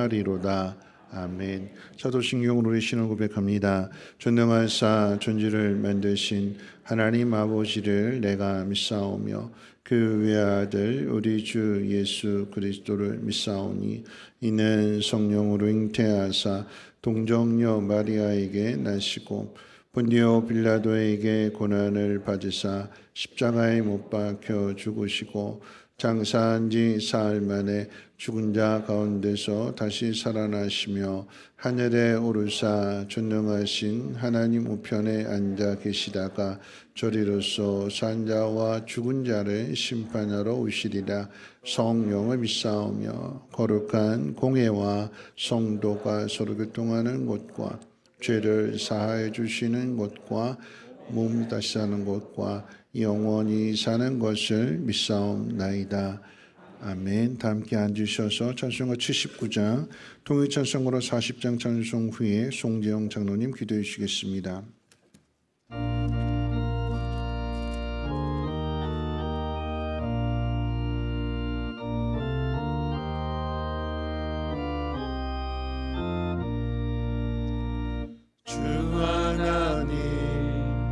리로다. 아멘. 사도신경으로 우리 신을 고백합니다. 전능하사 천지를 만드신 하나님 아버지를 내가 믿사오며 그 외아들 우리 주 예수 그리스도를 믿사오니 이는 성령으로 잉태하사 동정녀 마리아에게 나시고 본디오 빌라도에게 고난을 받으사 십자가에 못 박혀 죽으시고 장사한 지 사흘 만에 죽은 자 가운데서 다시 살아나시며 하늘에 오르사 전능하신 하나님 우편에 앉아 계시다가 저리로서 산 자와 죽은 자를 심판하러 오시리라. 성령을 믿사오며 거룩한 공회와 성도가 서로 교통하는 곳과 죄를 사하여 주시는 곳과 몸 다시 사는 곳과 영원히 사는 것을 믿사옵나이다. 아멘. 다 함께 앉으셔서 찬송가 79장 통일찬송으로 40장 찬송 후에 송재영 장로님 기도해 주시겠습니다.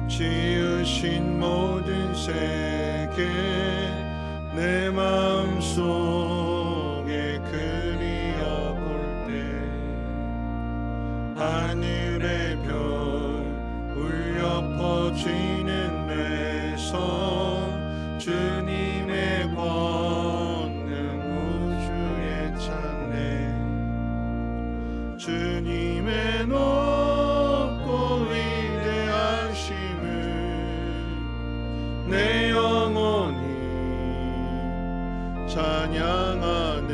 지으신 모든 세계 내 마음속에 그리어볼 때 하늘의 별 울려 퍼지는 내 성 주님의 권능 우주에 찬네 주님의 높고 위대하심을 내 영혼이 찬양하네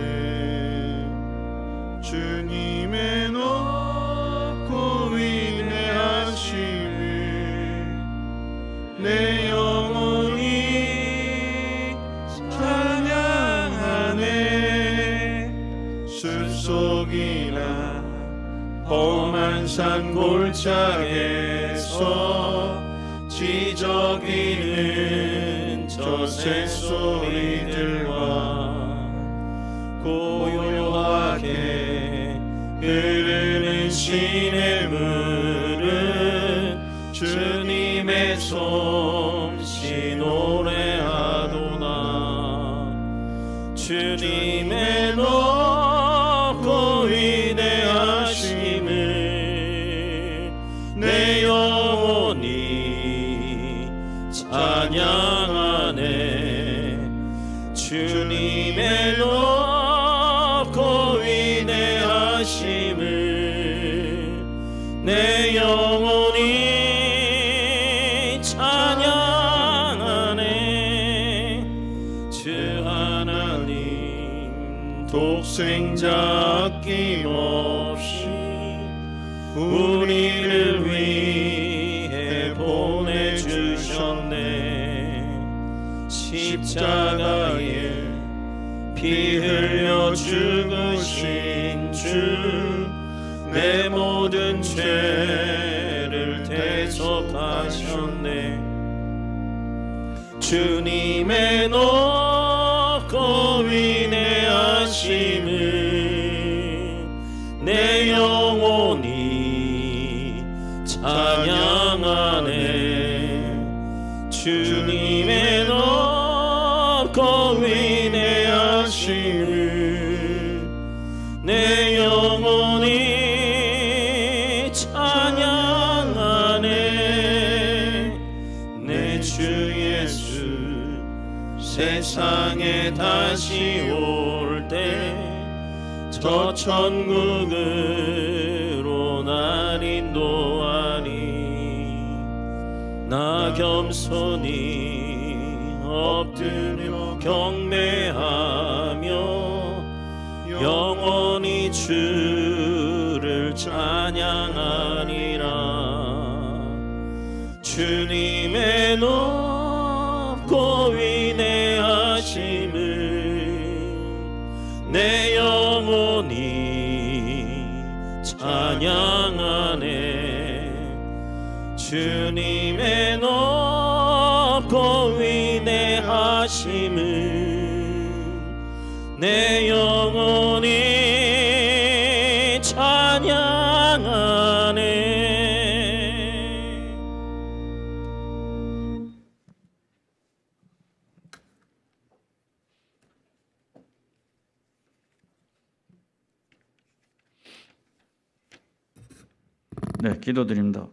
주님의 높고 위대하심을 내 영혼이 찬양하네 숲속이나 험한 산 골짜기에서 지저귀는 저 새소리들과 고요하게 흐르는 시냇물은 주님의 솜씨 노래하도다 주님의 높고 위대하심을 내 영혼이 찬양하네 주님의 높고 위대하심을 내 영혼이 찬양하네 주 하나님 독생자 아낌없이 우리를 위해 보내주셨네 십자가에 피 흘려 죽으신 주 내 모든 죄를 대속하셨네 주님의 높고 위대하심을 내 영혼이 찬양하네 주님의 높고 위대하심을 내 영혼이 찬양하네 내 주 예수 세상에 다시 올 때 저 천국으로 날 인도하니 나 겸손히 엎드려 경배하며 영원히 주를 찬양하리라 주님의 높고 위대하심을 내 영혼이 찬양하네 주님의 높고 위대하심을 내 영혼이 찬양하네. 네, 기도드립니다.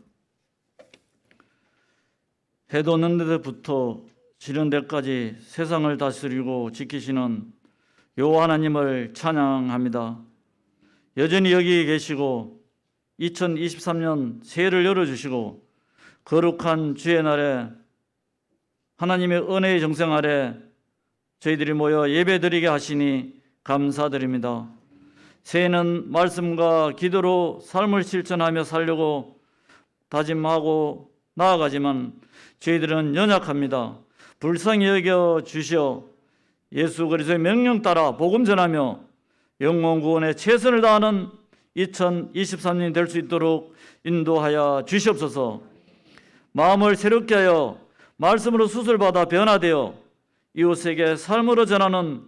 해도 없는 데부터 지른 데까지 세상을 다스리고 지키시는 여호와 하나님을 찬양합니다. 여전히 여기 계시고 2023년 새해를 열어주시고 거룩한 주의 날에 하나님의 은혜의 정성 아래 저희들이 모여 예배드리게 하시니 감사드립니다. 새해는 말씀과 기도로 삶을 실천하며 살려고 다짐하고 나아가지만 저희들은 연약합니다. 불쌍히 여겨 주시어 예수 그리스도의 명령 따라 복음 전하며 영혼 구원에 최선을 다하는 2023년이 될 수 있도록 인도하여 주시옵소서. 마음을 새롭게 하여 말씀으로 수술받아 변화되어 이웃에게 삶으로 전하는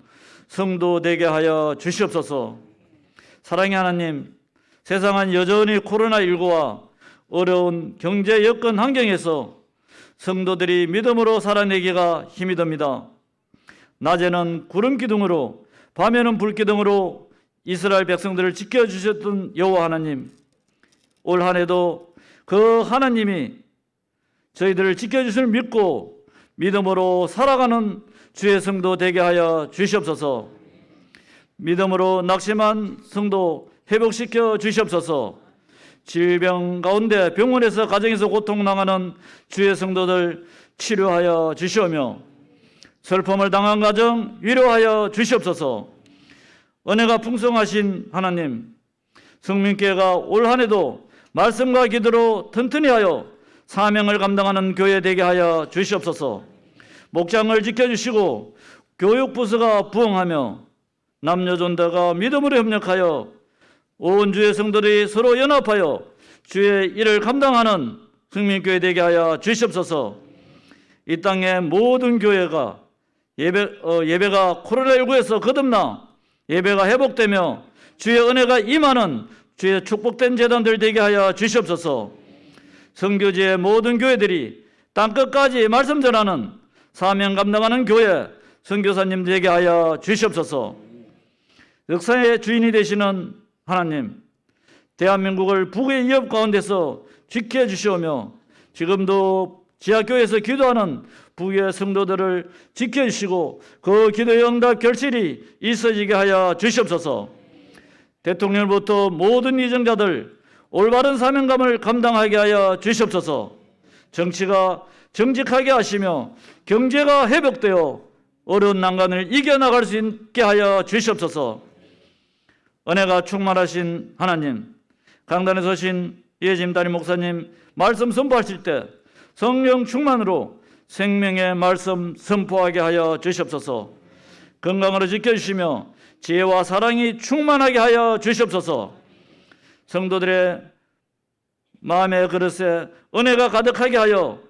성도 되게 하여 주시옵소서. 사랑의 하나님, 세상은 여전히 코로나19와 어려운 경제 여건 환경에서 성도들이 믿음으로 살아내기가 힘이 듭니다. 낮에는 구름 기둥으로 밤에는 불 기둥으로 이스라엘 백성들을 지켜주셨던 여호와 하나님, 올 한 해도 그 하나님이 저희들을 지켜주실 믿고 믿음으로 살아가는 주의 성도 되게 하여 주시옵소서. 믿음으로 낙심한 성도 회복시켜 주시옵소서. 질병 가운데 병원에서 가정에서 고통당하는 주의 성도들 치료하여 주시오며 슬픔을 당한 가정 위로하여 주시옵소서. 은혜가 풍성하신 하나님, 성민교회가 올 한 해도 말씀과 기도로 튼튼히 하여 사명을 감당하는 교회 되게 하여 주시옵소서. 목장을 지켜주시고 교육부서가 부흥하며 남녀존대가 믿음으로 협력하여 온 주의 성도들이 서로 연합하여 주의 일을 감당하는 성민교회 되게 하여 주시옵소서. 이 땅의 모든 교회가 예배가 코로나19에서 거듭나 예배가 회복되며 주의 은혜가 임하는 주의 축복된 재단들 되게 하여 주시옵소서. 선교지의 모든 교회들이 땅끝까지 말씀 전하는 사명 감당하는 교회 선교사님 되게 하여 주시옵소서. 역사의 주인이 되시는 하나님, 대한민국을 북의 위협 가운데서 지켜주시오며 지금도 지하교회에서 기도하는 북의 성도들을 지켜주시고 그 기도의 응답 결실이 있어지게 하여 주시옵소서. 대통령부터 모든 이정자들 올바른 사명감을 감당하게 하여 주시옵소서. 정치가 정직하게 하시며 경제가 회복되어 어려운 난관을 이겨나갈 수 있게 하여 주시옵소서. 은혜가 충만하신 하나님, 강단에 서신 예짐 담임 목사님 말씀 선포하실 때 성령 충만으로 생명의 말씀 선포하게 하여 주시옵소서. 건강으로 지켜주시며 지혜와 사랑이 충만하게 하여 주시옵소서. 성도들의 마음의 그릇에 은혜가 가득하게 하여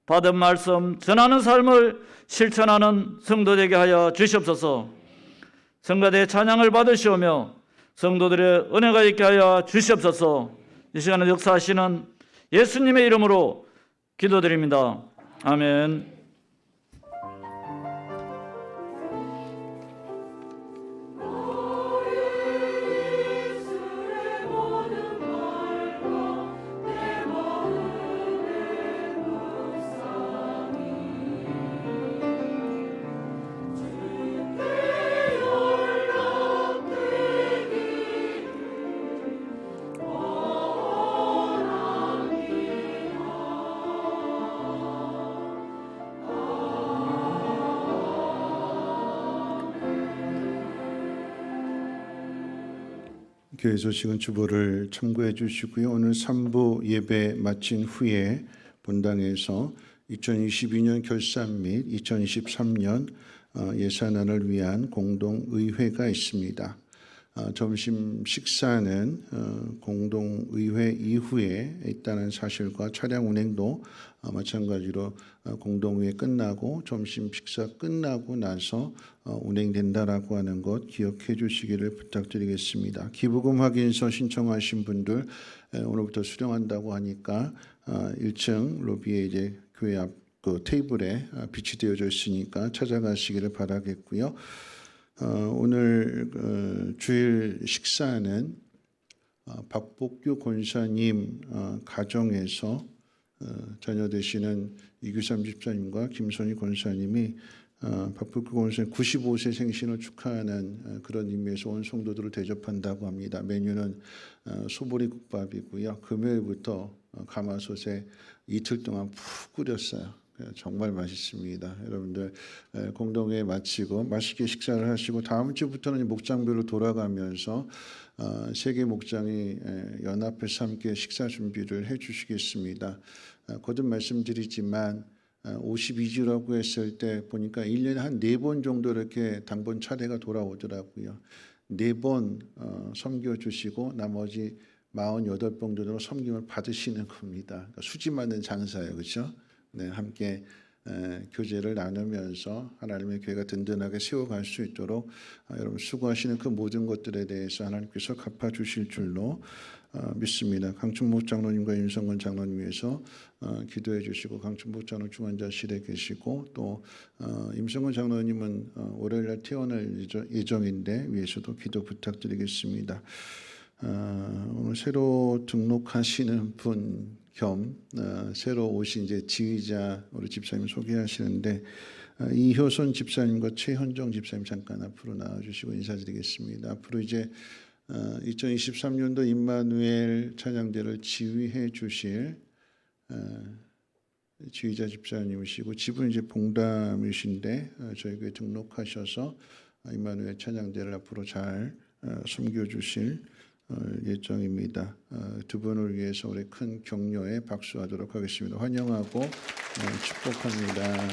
받은 말씀 전하는 삶을 실천하는 성도 되게 하여 주시옵소서. 성가대의 찬양을 받으시오며 성도들의 은혜가 있게 하여 주시옵소서. 이 시간에 역사하시는 예수님의 이름으로 기도드립니다. 아멘. 교회 소식은 주보를 참고해 주시고요. 오늘 3부 예배 마친 후에 본당에서 2022년 결산 및 2023년 예산안을 위한 공동의회가 있습니다. 점심 식사는 공동의회 이후에 있다는 사실과 차량 운행도 마찬가지로 공동의회 끝나고 점심 식사 끝나고 나서 운행된다라고 하는 것 기억해 주시기를 부탁드리겠습니다. 기부금 확인서 신청하신 분들 오늘부터 수령한다고 하니까 1층 로비에 이제 교회 앞 그 테이블에 비치되어져 있으니까 찾아가시기를 바라겠고요. 오늘 주일 식사는 박복규 권사님 가정에서 자녀 되시는 이규삼 집사님과 김선희 권사님이 박복규 권사님 95세 생신을 축하하는 그런 의미에서 온 성도들을 대접한다고 합니다. 메뉴는 소보리 국밥이고요. 금요일부터 가마솥에 이틀 동안 푹 끓였어요. 정말 맛있습니다. 여러분들 공동회 마치고 맛있게 식사를 하시고 다음 주부터는 목장별로 돌아가면서 세개 목장이 연합해서 함께 식사 준비를 해주시겠습니다. 거듭 말씀드리지만 52주라고 했을 때 보니까 1년에 한 4번 정도 이렇게 당번 차례가 돌아오더라고요. 4번 섬겨주시고 나머지 48번 정도로 섬김을 받으시는 겁니다. 그러니까 수지 맞는 장사예요. 그렇죠? 네, 함께 교제를 나누면서 하나님의 교회가 든든하게 세워갈 수 있도록 여러분 수고하시는 그 모든 것들에 대해서 하나님께서 갚아주실 줄로 믿습니다. 강춘복 장로님과 윤성건 장로님 위해서 기도해 주시고 강춘복 장로 중환자실에 계시고 또 임성건 장로님은 월요일날 퇴원할 예정인데 위해서도 기도 부탁드리겠습니다. 오늘 새로 등록하시는 분 겸 새로 오신 이제 지휘자 우리 집사님 소개하시는데 이효선 집사님과 최현정 집사님 잠깐 앞으로 나와주시고 인사드리겠습니다. 앞으로 이제 2023년도 임마누엘 찬양대를 지휘해 주실 지휘자 집사님이시고 집은 이제 봉담이신데 저희 교회 등록하셔서 임마누엘 찬양대를 앞으로 잘 섬겨주실 예정입니다. 두 분을 위해서 우리 큰 격려에 박수하도록 하겠습니다. 환영하고 축복합니다.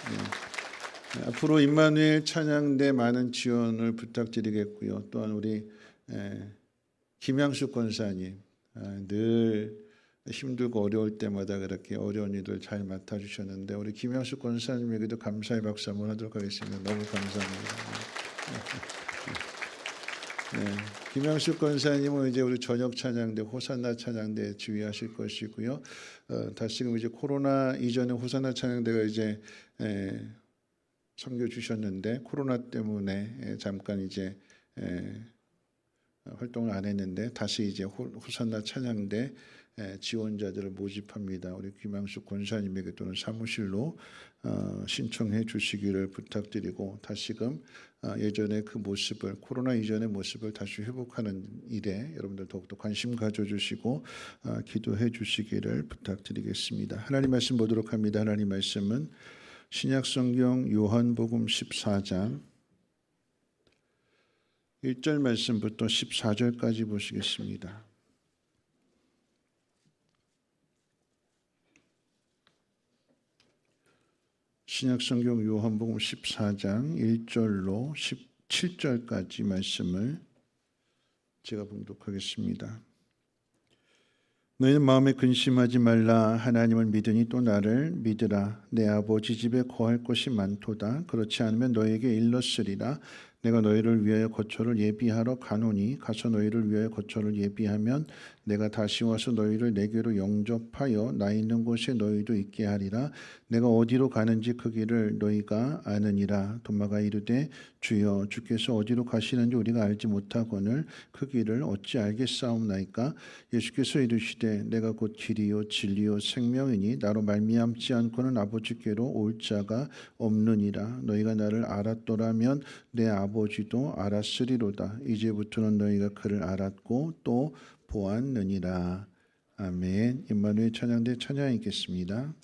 네. 앞으로 임마누엘 찬양대 많은 지원을 부탁드리겠고요. 또한 우리 김양숙 권사님 늘 힘들고 어려울 때마다 그렇게 어려운 일을 잘 맡아주셨는데 우리 김양숙 권사님에게도 감사의 박수 한번 하도록 하겠습니다. 너무 감사합니다. 네, 김양숙 권사님은 이제 우리 저녁 찬양대 호산나 찬양대 지휘하실 것이고요. 다시금 이제 코로나 이전에 호산나 찬양대가 이제 섬겨 주셨는데 코로나 때문에 잠깐 이제 활동을 안 했는데 다시 이제 호산나 찬양대 지원자들을 모집합니다. 우리 김양숙 권사님에게 또는 사무실로 신청해 주시기를 부탁드리고 다시금 예전의 그 모습을 코로나 이전의 모습을 다시 회복하는 일에 여러분들 더욱더 관심 가져주시고 기도해 주시기를 부탁드리겠습니다. 하나님 말씀 보도록 합니다. 하나님 말씀은 신약성경 요한복음 14장 1절 말씀부터 14절까지 보시겠습니다. 신약성경 요한복음 14장 1절로 17절까지 말씀을 제가 봉독하겠습니다. 너희는 마음에 근심하지 말라. 하나님을 믿으니 또 나를 믿으라. 내 아버지 집에 거할 곳이 많도다. 그렇지 않으면 너희에게 일렀으리라. 내가 너희를 위하여 거처를 예비하러 가노니 가서 너희를 위하여 거처를 예비하면 내가 다시 와서 너희를 내게로 영접하여 나 있는 곳에 너희도 있게 하리라. 내가 어디로 가는지 그 길을 너희가 아느니라. 도마가 이르되 주여 주께서 어디로 가시는지 우리가 알지 못하거늘 그 길을 어찌 알겠사옵나이까. 예수께서 이르시되 내가 곧 길이요 진리요 생명이니 나로 말미암지 않고는 아버지께로 올 자가 없느니라. 너희가 나를 알았더라면 내 아버지도 알았으리로다. 이제부터는 너희가 그를 알았고 또 보았느니라. 아멘. 임마누엘 찬양대 찬양 있겠습니다.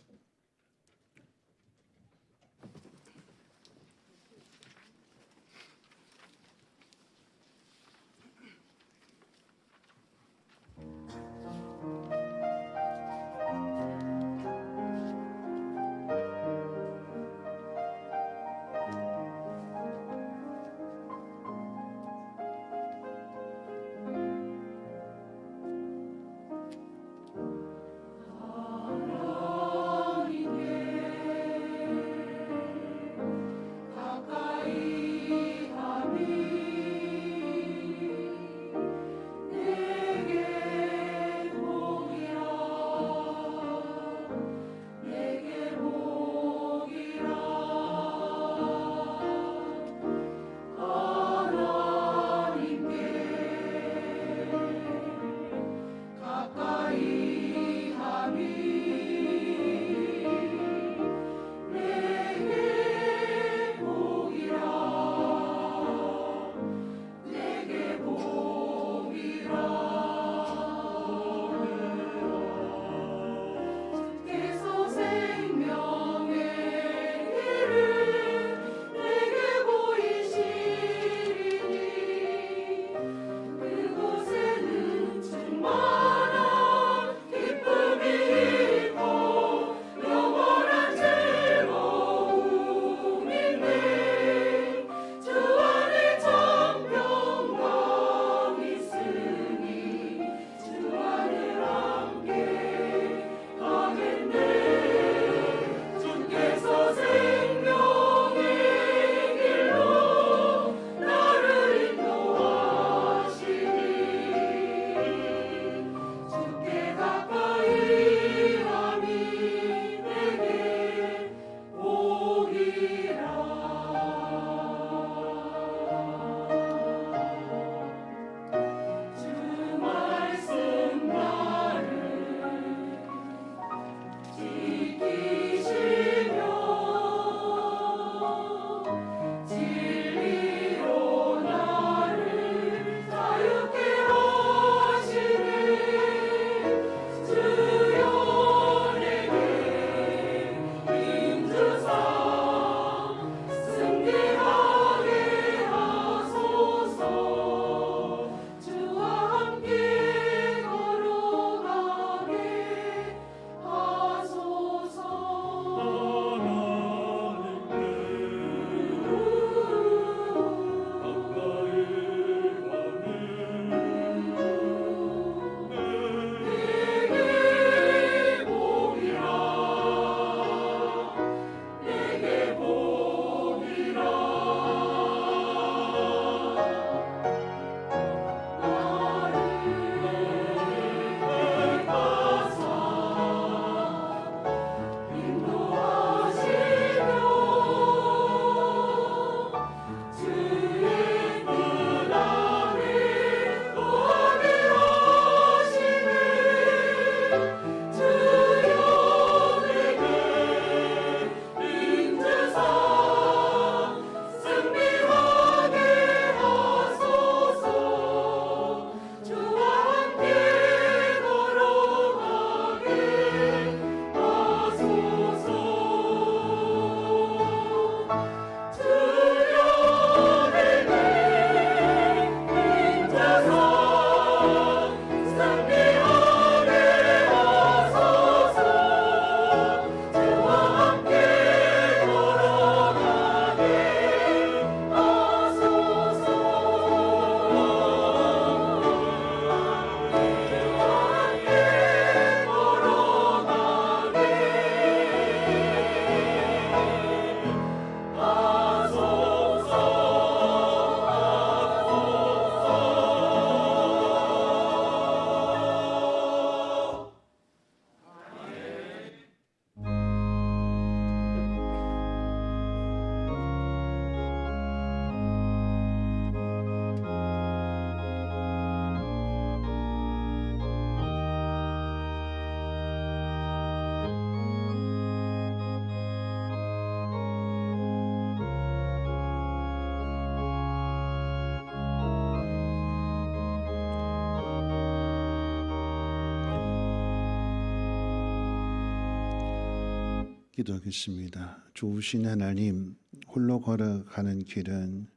기도하겠습니다. 좋으신 하나님, 홀로 걸어가는 길은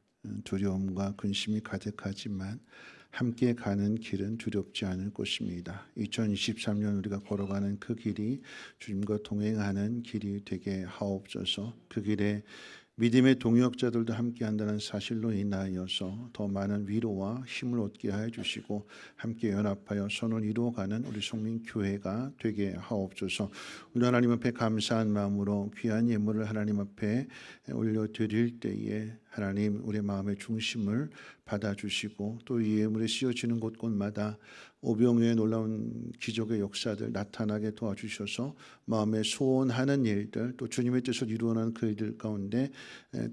두려움과 근심이 가득하지만 함께 가는 길은 두렵지 않을 것입니다. 2023년 우리가 걸어가는 그 길이 주님과 동행하는 길이 되게 하옵소서. 그 길에 믿음의 동역자들도 함께 한다는 사실로 인하여서 더 많은 위로와 힘을 얻게 하여 주시고 함께 연합하여 선을 이루어가는 우리 성민교회가 되게 하옵소서. 우리 하나님 앞에 감사한 마음으로 귀한 예물을 하나님 앞에 올려드릴 때에 하나님 우리 마음의 중심을 받아주시고 또 이 예물에 씌워지는 곳곳마다 오병이어의 놀라운 기적의 역사들 나타나게 도와주셔서 마음에 소원하는 일들 또 주님의 뜻을 이루어가는 그 일들 가운데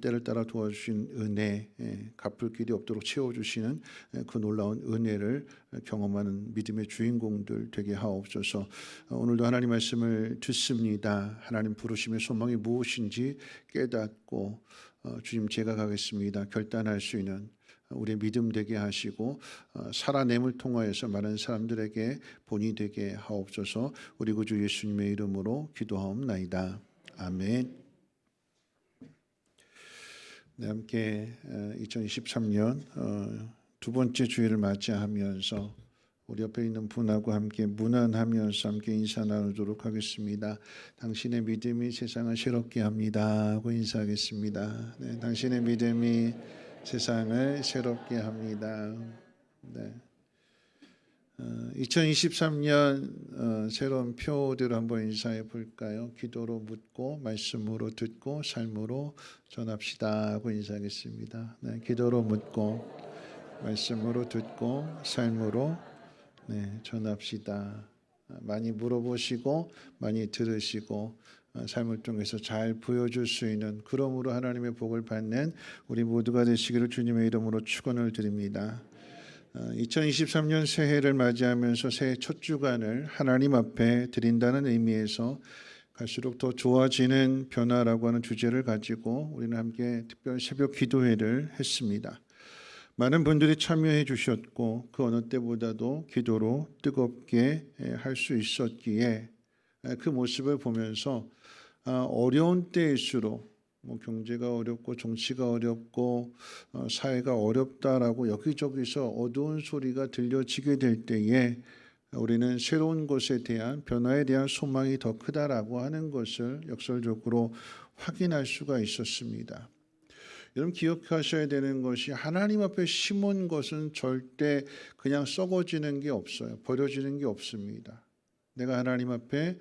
때를 따라 도와주신 은혜 갚을 길이 없도록 채워주시는 그 놀라운 은혜를 경험하는 믿음의 주인공들 되게 하옵소서. 오늘도 하나님 말씀을 듣습니다. 하나님 부르심의 소망이 무엇인지 깨닫고 주님 제가 가겠습니다. 결단할 수 있는 우리의 믿음 되게 하시고 살아냄을 통하여서 많은 사람들에게 본이 되게 하옵소서. 우리 구주 예수님의 이름으로 기도하옵나이다. 아멘. 네, 함께 2023년 두 번째 주일을 맞이하면서 우리 옆에 있는 분하고 함께 문안하면서 함께 인사 나누도록 하겠습니다. 당신의 믿음이 세상을 새롭게 합니다 하고 인사하겠습니다. 네, 당신의 믿음이 세상을 새롭게 합니다. 네. 2023년 새로운 표대로 한번 인사해 볼까요? 기도로 묻고 말씀으로 듣고 삶으로 전합시다 하고 인사하겠습니다. 네, 기도로 묻고 말씀으로 듣고 삶으로 전합시다. 많이 물어보시고 많이 들으시고 삶을 통해서 잘 보여줄 수 있는 그러므로 하나님의 복을 받는 우리 모두가 되시기를 주님의 이름으로 축원을 드립니다. 2023년 새해를 맞이하면서 새해 첫 주간을 하나님 앞에 드린다는 의미에서 갈수록 더 좋아지는 변화라고 하는 주제를 가지고 우리는 함께 특별 새벽 기도회를 했습니다. 많은 분들이 참여해 주셨고 그 어느 때보다도 기도로 뜨겁게 할 수 있었기에 그 모습을 보면서 어려운 때일수록 경제가 어렵고 정치가 어렵고 사회가 어렵다라고 여기저기서 어두운 소리가 들려지게 될 때에 우리는 새로운 것에 대한 변화에 대한 소망이 더 크다라고 하는 것을 역설적으로 확인할 수가 있었습니다. 여러분 기억하셔야 되는 것이 하나님 앞에 심은 것은 절대 그냥 썩어지는 게 없어요. 버려지는 게 없습니다. 내가 하나님 앞에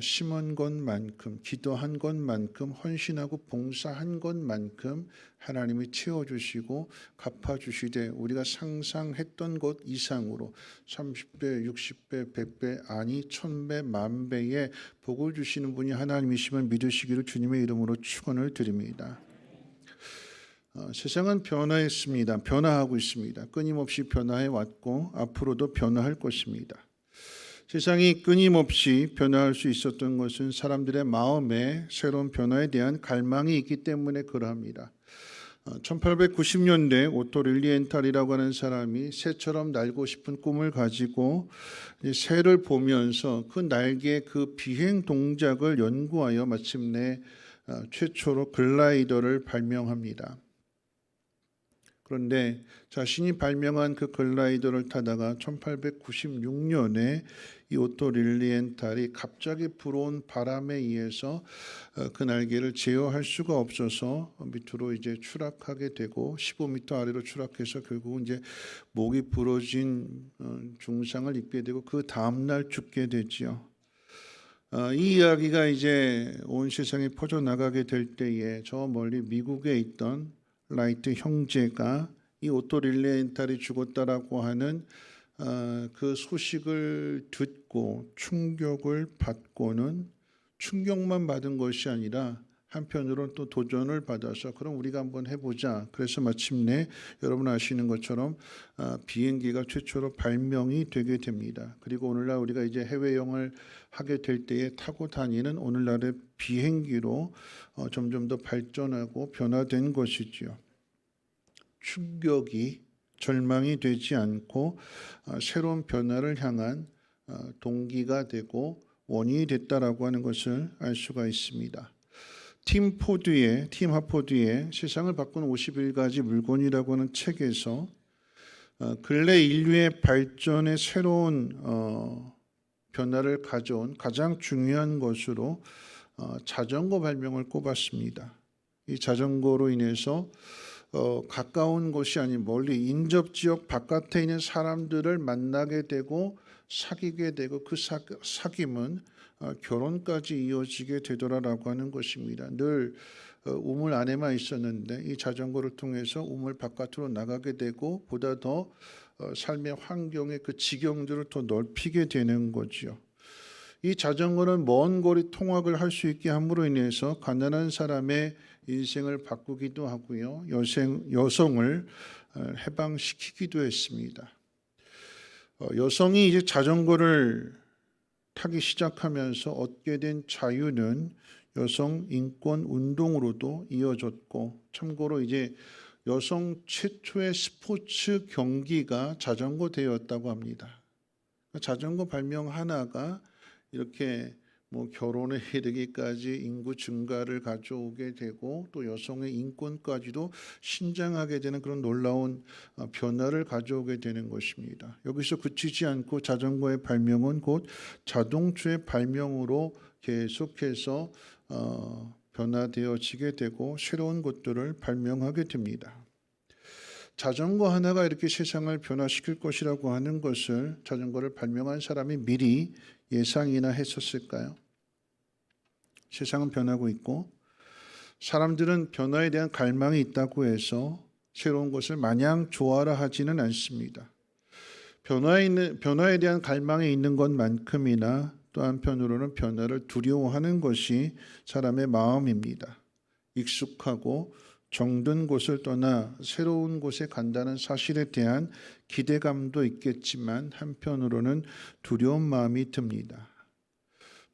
심은 것만큼 기도한 것만큼 헌신하고 봉사한 것만큼 하나님이 채워주시고 갚아주시되 우리가 상상했던 것 이상으로 30배, 60배, 100배 아니 1000배, 만배의 복을 주시는 분이 하나님이심을 믿으시기를 주님의 이름으로 축원을 드립니다. 세상은 변화했습니다. 변화하고 있습니다. 끊임없이 변화해 왔고 앞으로도 변화할 것입니다. 세상이 끊임없이 변화할 수 있었던 것은 사람들의 마음에 새로운 변화에 대한 갈망이 있기 때문에 그러합니다. 1890년대 오토 릴리엔탈이라고 하는 사람이 새처럼 날고 싶은 꿈을 가지고 새를 보면서 그 날개의 그 비행 동작을 연구하여 마침내 최초로 글라이더를 발명합니다. 그런데 자신이 발명한 그 글라이더를 타다가 1896년에 이 오토 릴리엔탈이 갑자기 불어온 바람에 의해서 그 날개를 제어할 수가 없어서 밑으로 이제 추락하게 되고 15m 아래로 추락해서 결국은 이제 목이 부러진 중상을 입게 되고 그 다음 날 죽게 되지요. 이 이야기가 이제 온 세상에 퍼져나가게 될 때에 저 멀리 미국에 있던 라이트 형제가 이 오토 릴리엔탈이 죽었다라고 하는 그 소식을 듣고 충격을 받고는 충격만 받은 것이 아니라 한편으로는 또 도전을 받아서 그럼 우리가 한번 해보자. 그래서 마침내 여러분 아시는 것처럼 비행기가 최초로 발명이 되게 됩니다. 그리고 오늘날 우리가 이제 해외여행을 하게 될 때에 타고 다니는 오늘날의 비행기로 점점 더 발전하고 변화된 것이지요. 충격이 절망이 되지 않고 새로운 변화를 향한 동기가 되고 원인이 됐다라고 하는 것을 알 수가 있습니다. 팀 하포드의 세상을 바꾼 51가지 물건이라고 하는 책에서 근래 인류의 발전에 새로운 변화를 가져온 가장 중요한 것으로 자전거 발명을 꼽았습니다. 이 자전거로 인해서 가까운 곳이 아닌 멀리 인접지역 바깥에 있는 사람들을 만나게 되고 사귀게 되고 그 사귐은 결혼까지 이어지게 되더라라고 하는 것입니다. 늘 우물 안에만 있었는데 이 자전거를 통해서 우물 바깥으로 나가게 되고 보다 더 삶의 환경의 그 지경들을 더 넓히게 되는 거지요. 이 자전거는 먼 거리 통학을 할 수 있게 함으로 인해서 가난한 사람의 인생을 바꾸기도 하고요. 여성을 해방시키기도 했습니다. 여성이 이제 자전거를 타기 시작하면서 얻게 된 자유는 여성 인권 운동으로도 이어졌고, 참고로 이제 여성 최초의 스포츠 경기가 자전거 대회였다고 합니다. 자전거 발명 하나가 이렇게 결혼에 이르기까지 인구 증가를 가져오게 되고 또 여성의 인권까지도 신장하게 되는 그런 놀라운 변화를 가져오게 되는 것입니다. 여기서 그치지 않고 자전거의 발명은 곧 자동차의 발명으로 계속해서 변화되어지게 되고 새로운 것들을 발명하게 됩니다. 자전거 하나가 이렇게 세상을 변화시킬 것이라고 하는 것을 자전거를 발명한 사람이 미리 예상이나 했었을까요? 세상은 변하고 있고 사람들은 변화에 대한 갈망이 있다고 해서 새로운 것을 마냥 좋아라 하지는 않습니다. 변화에 대한 갈망이 있는 것만큼이나 또 한편으로는 변화를 두려워하는 것이 사람의 마음입니다. 익숙하고 정든 곳을 떠나 새로운 곳에 간다는 사실에 대한 기대감도 있겠지만 한편으로는 두려운 마음이 듭니다.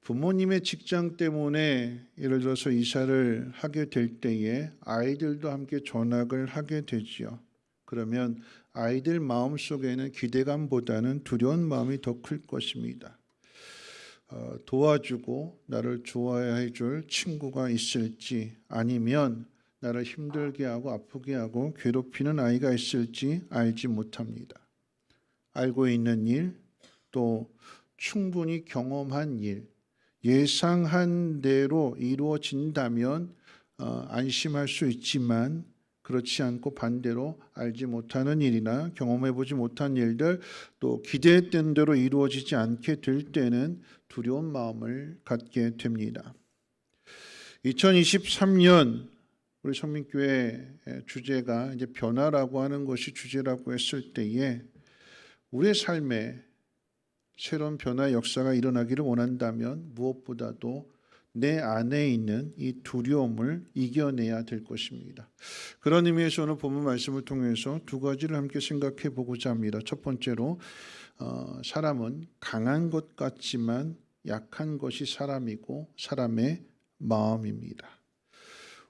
부모님의 직장 때문에 예를 들어서 이사를 하게 될 때에 아이들도 함께 전학을 하게 되지요. 그러면 아이들 마음속에는 기대감보다는 두려운 마음이 더 클 것입니다. 도와주고 나를 좋아해 줄 친구가 있을지 아니면 나를 힘들게 하고 아프게 하고 괴롭히는 아이가 있을지 알지 못합니다. 알고 있는 일, 또 충분히 경험한 일, 예상한 대로 이루어진다면 안심할 수 있지만 그렇지 않고 반대로 알지 못하는 일이나 경험해보지 못한 일들, 또 기대했던 대로 이루어지지 않게 될 때는 두려운 마음을 갖게 됩니다. 2023년 우리 성민교회 주제가 이제 변화라고 하는 것이 주제라고 했을 때에 우리의 삶에 새로운 변화의 역사가 일어나기를 원한다면 무엇보다도 내 안에 있는 이 두려움을 이겨내야 될 것입니다. 그런 의미에서 오늘 본문 말씀을 통해서 두 가지를 함께 생각해 보고자 합니다. 첫 번째로 사람은 강한 것 같지만 약한 것이 사람이고 사람의 마음입니다.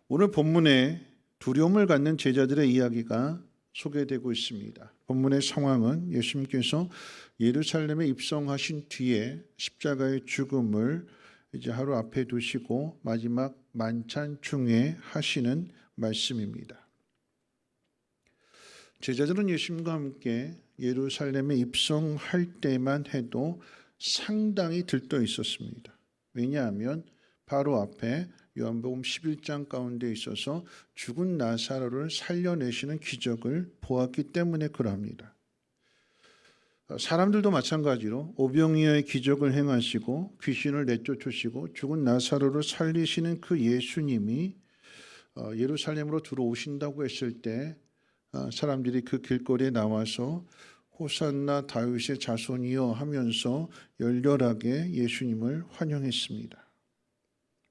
오늘 본문에 두려움을 갖는 제자들의 이야기가 소개되고 있습니다. 본문의 상황은 예수님께서 예루살렘에 입성하신 뒤에 십자가의 죽음을 이제 하루 앞에 두시고 마지막 만찬 중에 하시는 말씀입니다. 제자들은 예수님과 함께 예루살렘에 입성할 때만 해도 상당히 들떠 있었습니다. 왜냐하면 바로 앞에 요한복음 11장 가운데 있어서 죽은 나사로를 살려내시는 기적을 보았기 때문에 그러합니다. 사람들도 마찬가지로 오병이어의 기적을 행하시고 귀신을 내쫓으시고 죽은 나사로를 살리시는 그 예수님이 예루살렘으로 들어오신다고 했을 때 사람들이 그 길거리에 나와서 호산나 다윗의 자손이여 하면서 열렬하게 예수님을 환영했습니다.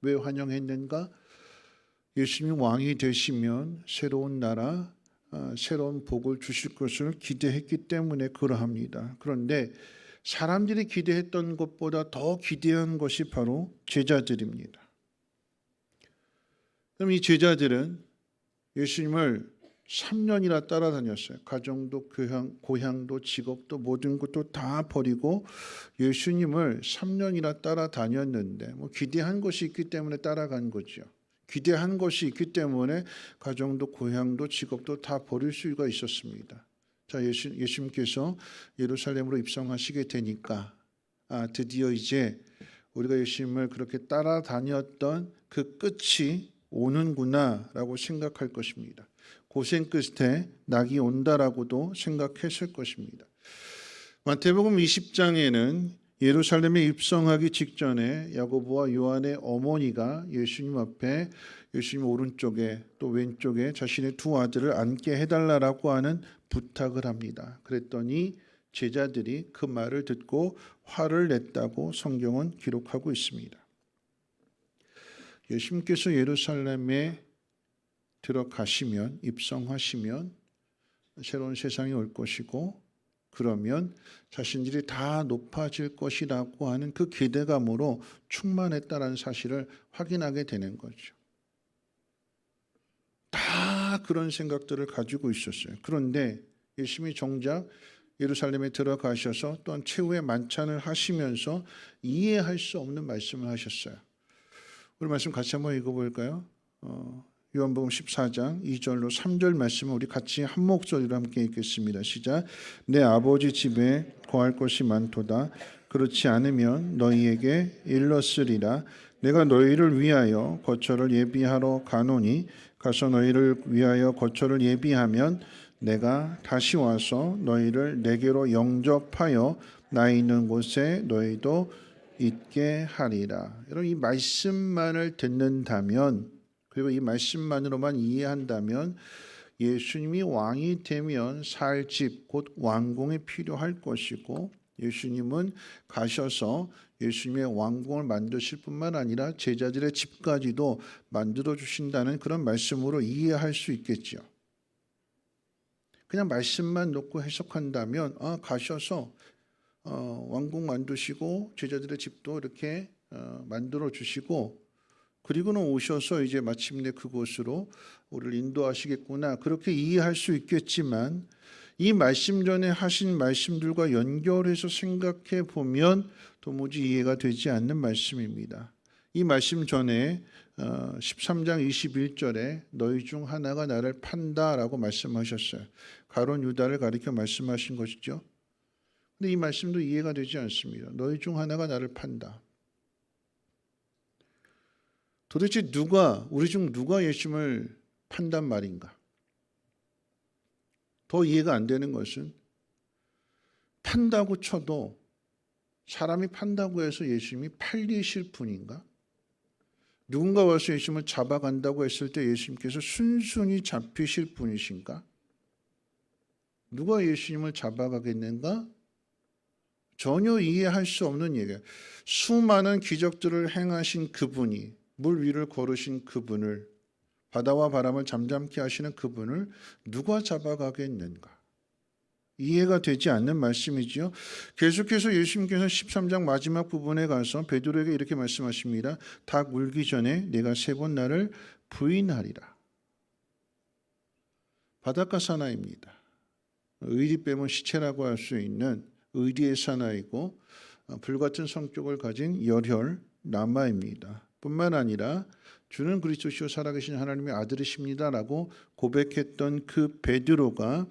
왜 환영했는가? 예수님이 왕이 되시면 새로운 나라, 새로운 복을 주실 것을 기대했기 때문에 그러합니다. 그런데 사람들이 기대했던 것보다 더 기대한 것이 바로 제자들입니다. 그럼 이 제자들은 예수님을 3년이나 따라다녔어요. 가정도 고향도 직업도 모든 것도 다 버리고 예수님을 3년이나 따라다녔는데 뭐 기대한 것이 있기 때문에 따라간 거죠. 기대한 것이 있기 때문에 가정도 고향도 직업도 다 버릴 수가 있었습니다. 자, 예수님께서 예루살렘으로 입성하시게 되니까 드디어 이제 우리가 예수님을 그렇게 따라다녔던 그 끝이 오는구나라고 생각할 것입니다. 고생 끝에 낙이 온다라고도 생각했을 것입니다. 마태복음 20장에는 예루살렘에 입성하기 직전에 야고보와 요한의 어머니가 예수님 앞에 예수님 오른쪽에 또 왼쪽에 자신의 두 아들을 앉게 해달라고 하는 부탁을 합니다. 그랬더니 제자들이 그 말을 듣고 화를 냈다고 성경은 기록하고 있습니다. 예수님께서 예루살렘에 들어가시면 입성하시면 새로운 세상이 올 것이고 그러면 자신들이 다 높아질 것이라고 하는 그 기대감으로 충만했다는 사실을 확인하게 되는 거죠. 다 그런 생각들을 가지고 있었어요. 그런데 예수님이 정작 예루살렘에 들어가셔서 또한 최후의 만찬을 하시면서 이해할 수 없는 말씀을 하셨어요. 우리 말씀 같이 한번 읽어볼까요? 요한복음 14장 2절로 3절 말씀을 우리 같이 한 목소리로 함께 읽겠습니다. 시작. 내 아버지 집에 거할 것이 많도다. 그렇지 않으면 너희에게 일렀으리라. 내가 너희를 위하여 거처를 예비하러 가노니 가서 너희를 위하여 거처를 예비하면 내가 다시 와서 너희를 내게로 영접하여 나 있는 곳에 너희도 있게 하리라. 여러분 이 말씀만을 듣는다면 그리고 이 말씀만으로만 이해한다면 예수님이 왕이 되면 살 집, 곧 왕궁이 필요할 것이고 예수님은 가셔서 예수님의 왕궁을 만드실 뿐만 아니라 제자들의 집까지도 만들어 주신다는 그런 말씀으로 이해할 수 있겠죠. 그냥 말씀만 놓고 해석한다면 가셔서 왕궁 만드시고 제자들의 집도 이렇게 만들어 주시고 그리고는 오셔서 이제 마침내 그곳으로 우리를 인도하시겠구나 그렇게 이해할 수 있겠지만 이 말씀 전에 하신 말씀들과 연결해서 생각해 보면 도무지 이해가 되지 않는 말씀입니다. 이 말씀 전에 13장 21절에 너희 중 하나가 나를 판다라고 말씀하셨어요. 가룟 유다를 가리켜 말씀하신 것이죠. 근데 이 말씀도 이해가 되지 않습니다. 너희 중 하나가 나를 판다. 도대체 우리 중 누가 예수님을 판단 말인가? 더 이해가 안 되는 것은 판다고 쳐도 사람이 판다고 해서 예수님이 팔리실 분인가? 누군가 와서 예수님을 잡아간다고 했을 때 예수님께서 순순히 잡히실 분이신가? 누가 예수님을 잡아가겠는가? 전혀 이해할 수 없는 얘기예요. 수많은 기적들을 행하신 그분이 물 위를 걸으신 그분을 바다와 바람을 잠잠케 하시는 그분을 누가 잡아가겠는가? 이해가 되지 않는 말씀이지요. 계속해서 예수님께서 13장 마지막 부분에 가서 베드로에게 이렇게 말씀하십니다. 닭 울기 전에 내가 3번 나를 부인하리라. 바닷가 사나이입니다. 의리 빼면 시체라고 할 수 있는 의리의 사나이고 불같은 성격을 가진 열혈 라마입니다. 뿐만 아니라 주는 그리스도시요 살아계신 하나님의 아들이십니다라고 고백했던 그 베드로가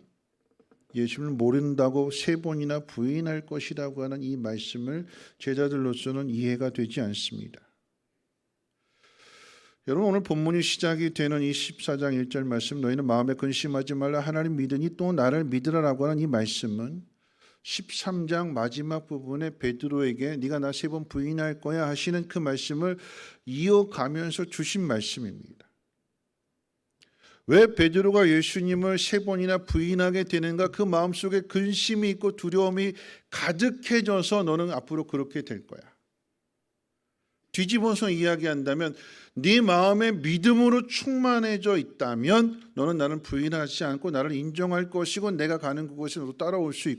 예수님을 모른다고 3번이나 부인할 것이라고 하는 이 말씀을 제자들로서는 이해가 되지 않습니다. 여러분 오늘 본문이 시작이 되는 이 14장 1절 말씀 너희는 마음에 근심하지 말라 하나님 믿으니 또 나를 믿으라라고 하는 이 말씀은 13장 마지막 부분에 베드로에게 네가 나 3번 부인할 거야 하시는 그 말씀을 이어가면서 주신 말씀입니다. 왜 베드로가 예수님을 3번이나 부인하게 되는가? 그 마음속에 근심이 있고 두려움이 가득해져서 너는 앞으로 그렇게 될 거야. 뒤집어서 이야기한다면 네 마음에 믿음으로 충만해져 있다면 너는 나를 부인하지 않고 나를 인정할 것이고 내가 가는 그곳에 너도 따라올 수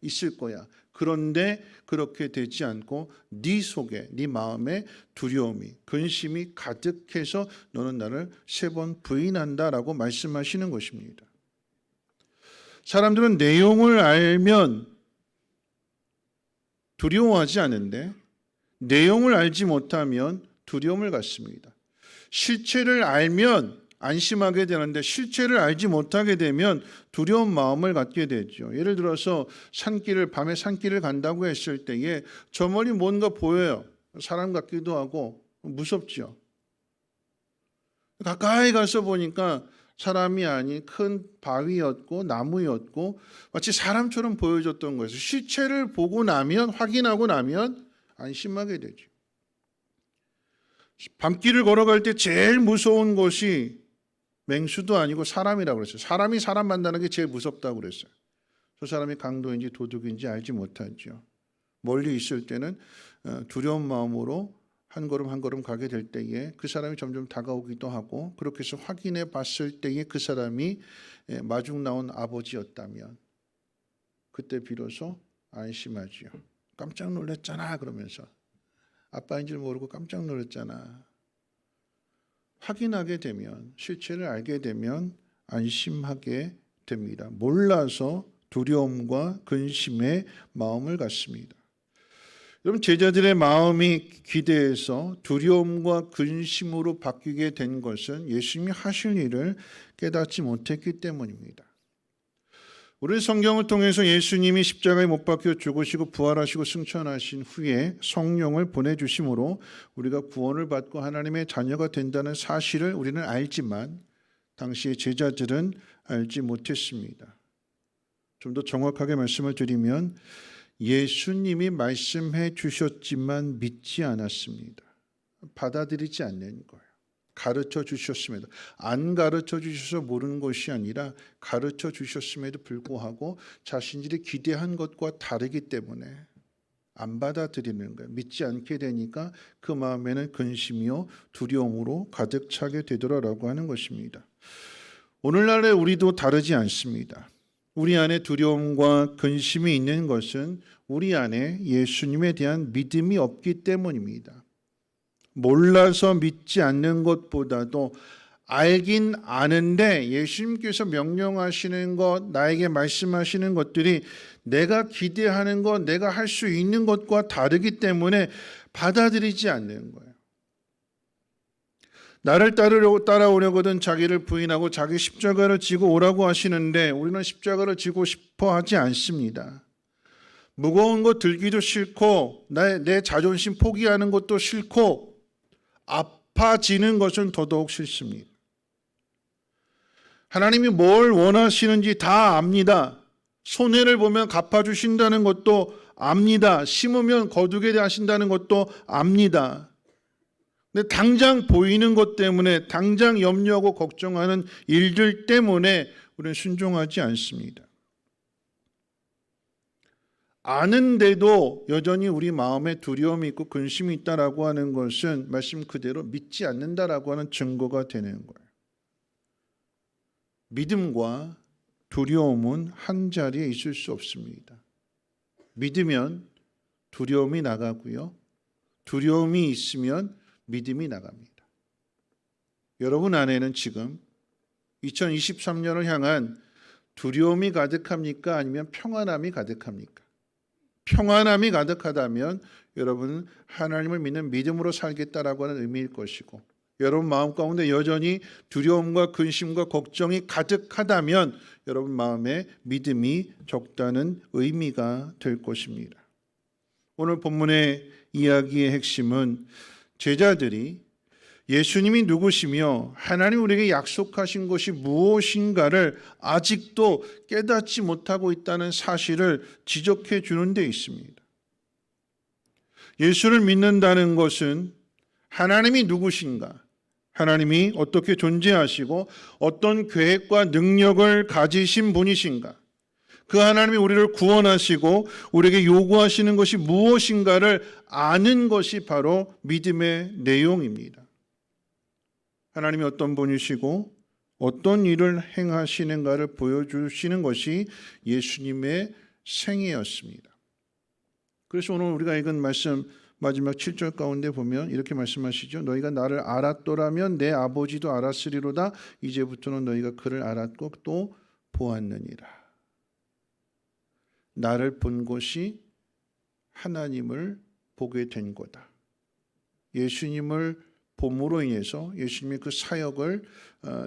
있을 거야. 그런데 그렇게 되지 않고 네 속에 네 마음에 두려움이 근심이 가득해서 너는 나를 3번 부인한다라고 말씀하시는 것입니다. 사람들은 내용을 알면 두려워하지 않는데 내용을 알지 못하면 두려움을 갖습니다. 실체를 알면 안심하게 되는데 실체를 알지 못하게 되면 두려운 마음을 갖게 되죠. 예를 들어서 밤에 산길을 간다고 했을 때에 저 멀리 뭔가 보여요. 사람 같기도 하고 무섭죠. 가까이 가서 보니까 사람이 아닌 큰 바위였고 나무였고 마치 사람처럼 보여졌던 거예요. 실체를 보고 나면, 확인하고 나면 안심하게 되죠. 밤길을 걸어갈 때 제일 무서운 것이 맹수도 아니고 사람이라고 그랬어요. 사람이 사람 만나는 게 제일 무섭다고 그랬어요. 저 사람이 강도인지 도둑인지 알지 못하죠. 멀리 있을 때는 두려운 마음으로 한 걸음 한 걸음 가게 될 때에 그 사람이 점점 다가오기도 하고, 그렇게 해서 확인해 봤을 때에 그 사람이 마중 나온 아버지였다면 그때 비로소 안심하지요. 깜짝 놀랐잖아 그러면서, 아빠인 줄 모르고 깜짝 놀랐잖아. 확인하게 되면, 실체를 알게 되면 안심하게 됩니다. 몰라서 두려움과 근심의 마음을 갖습니다. 여러분, 제자들의 마음이 기대해서 두려움과 근심으로 바뀌게 된 것은 예수님이 하실 일을 깨닫지 못했기 때문입니다. 우리 성경을 통해서 예수님이 십자가에 못 박혀 죽으시고 부활하시고 승천하신 후에 성령을 보내주심으로 우리가 구원을 받고 하나님의 자녀가 된다는 사실을 우리는 알지만 당시의 제자들은 알지 못했습니다. 좀 더 정확하게 말씀을 드리면 예수님이 말씀해 주셨지만 믿지 않았습니다. 받아들이지 않는 거예요. 가르쳐 주셨습니다. 안 가르쳐 주셔서 모르는 것이 아니라 가르쳐 주셨음에도 불구하고 자신들이 기대한 것과 다르기 때문에 안 받아들이는 거예요. 믿지 않게 되니까 그 마음에는 근심이요 두려움으로 가득 차게 되더라라고 하는 것입니다. 오늘날의 우리도 다르지 않습니다. 우리 안에 두려움과 근심이 있는 것은 우리 안에 예수님에 대한 믿음이 없기 때문입니다. 몰라서 믿지 않는 것보다도 알긴 아는데 예수님께서 명령하시는 것, 나에게 말씀하시는 것들이 내가 기대하는 것, 내가 할 수 있는 것과 다르기 때문에 받아들이지 않는 거예요. 나를 따라오려거든 자기를 부인하고 자기 십자가를 지고 오라고 하시는데 우리는 십자가를 지고 싶어 하지 않습니다. 무거운 거 들기도 싫고 내 자존심 포기하는 것도 싫고 아파지는 것은 더더욱 싫습니다. 하나님이 뭘 원하시는지 다 압니다. 손해를 보면 갚아주신다는 것도 압니다. 심으면 거두게 하신다는 것도 압니다. 근데 당장 보이는 것 때문에, 당장 염려하고 걱정하는 일들 때문에 우리는 순종하지 않습니다. 아는데도 여전히 우리 마음에 두려움이 있고 근심이 있다라고 하는 것은 말씀 그대로 믿지 않는다라고 하는 증거가 되는 거예요. 믿음과 두려움은 한 자리에 있을 수 없습니다. 믿으면 두려움이 나가고요. 두려움이 있으면 믿음이 나갑니다. 여러분 안에는 지금 2023년을 향한 두려움이 가득합니까? 아니면 평안함이 가득합니까? 평안함이 가득하다면 여러분은 하나님을 믿는 믿음으로 살겠다라고 하는 의미일 것이고, 여러분 마음 가운데 여전히 두려움과 근심과 걱정이 가득하다면 여러분 마음에 믿음이 적다는 의미가 될 것입니다. 오늘 본문의 이야기의 핵심은 제자들이 예수님이 누구시며 하나님 우리에게 약속하신 것이 무엇인가를 아직도 깨닫지 못하고 있다는 사실을 지적해 주는 데 있습니다. 예수를 믿는다는 것은 하나님이 누구신가, 하나님이 어떻게 존재하시고 어떤 계획과 능력을 가지신 분이신가, 그 하나님이 우리를 구원하시고 우리에게 요구하시는 것이 무엇인가를 아는 것이 바로 믿음의 내용입니다. 하나님이 어떤 분이시고 어떤 일을 행하시는가를 보여주시는 것이 예수님의 생애였습니다. 그래서 오늘 우리가 읽은 말씀 마지막 7절 가운데 보면 이렇게 말씀하시죠. 너희가 나를 알았더라면 내 아버지도 알았으리로다. 이제부터는 너희가 그를 알았고 또 보았느니라. 나를 본 것이 하나님을 보게 된 거다. 예수님을 봄으로 인해서, 예수님의 그 사역을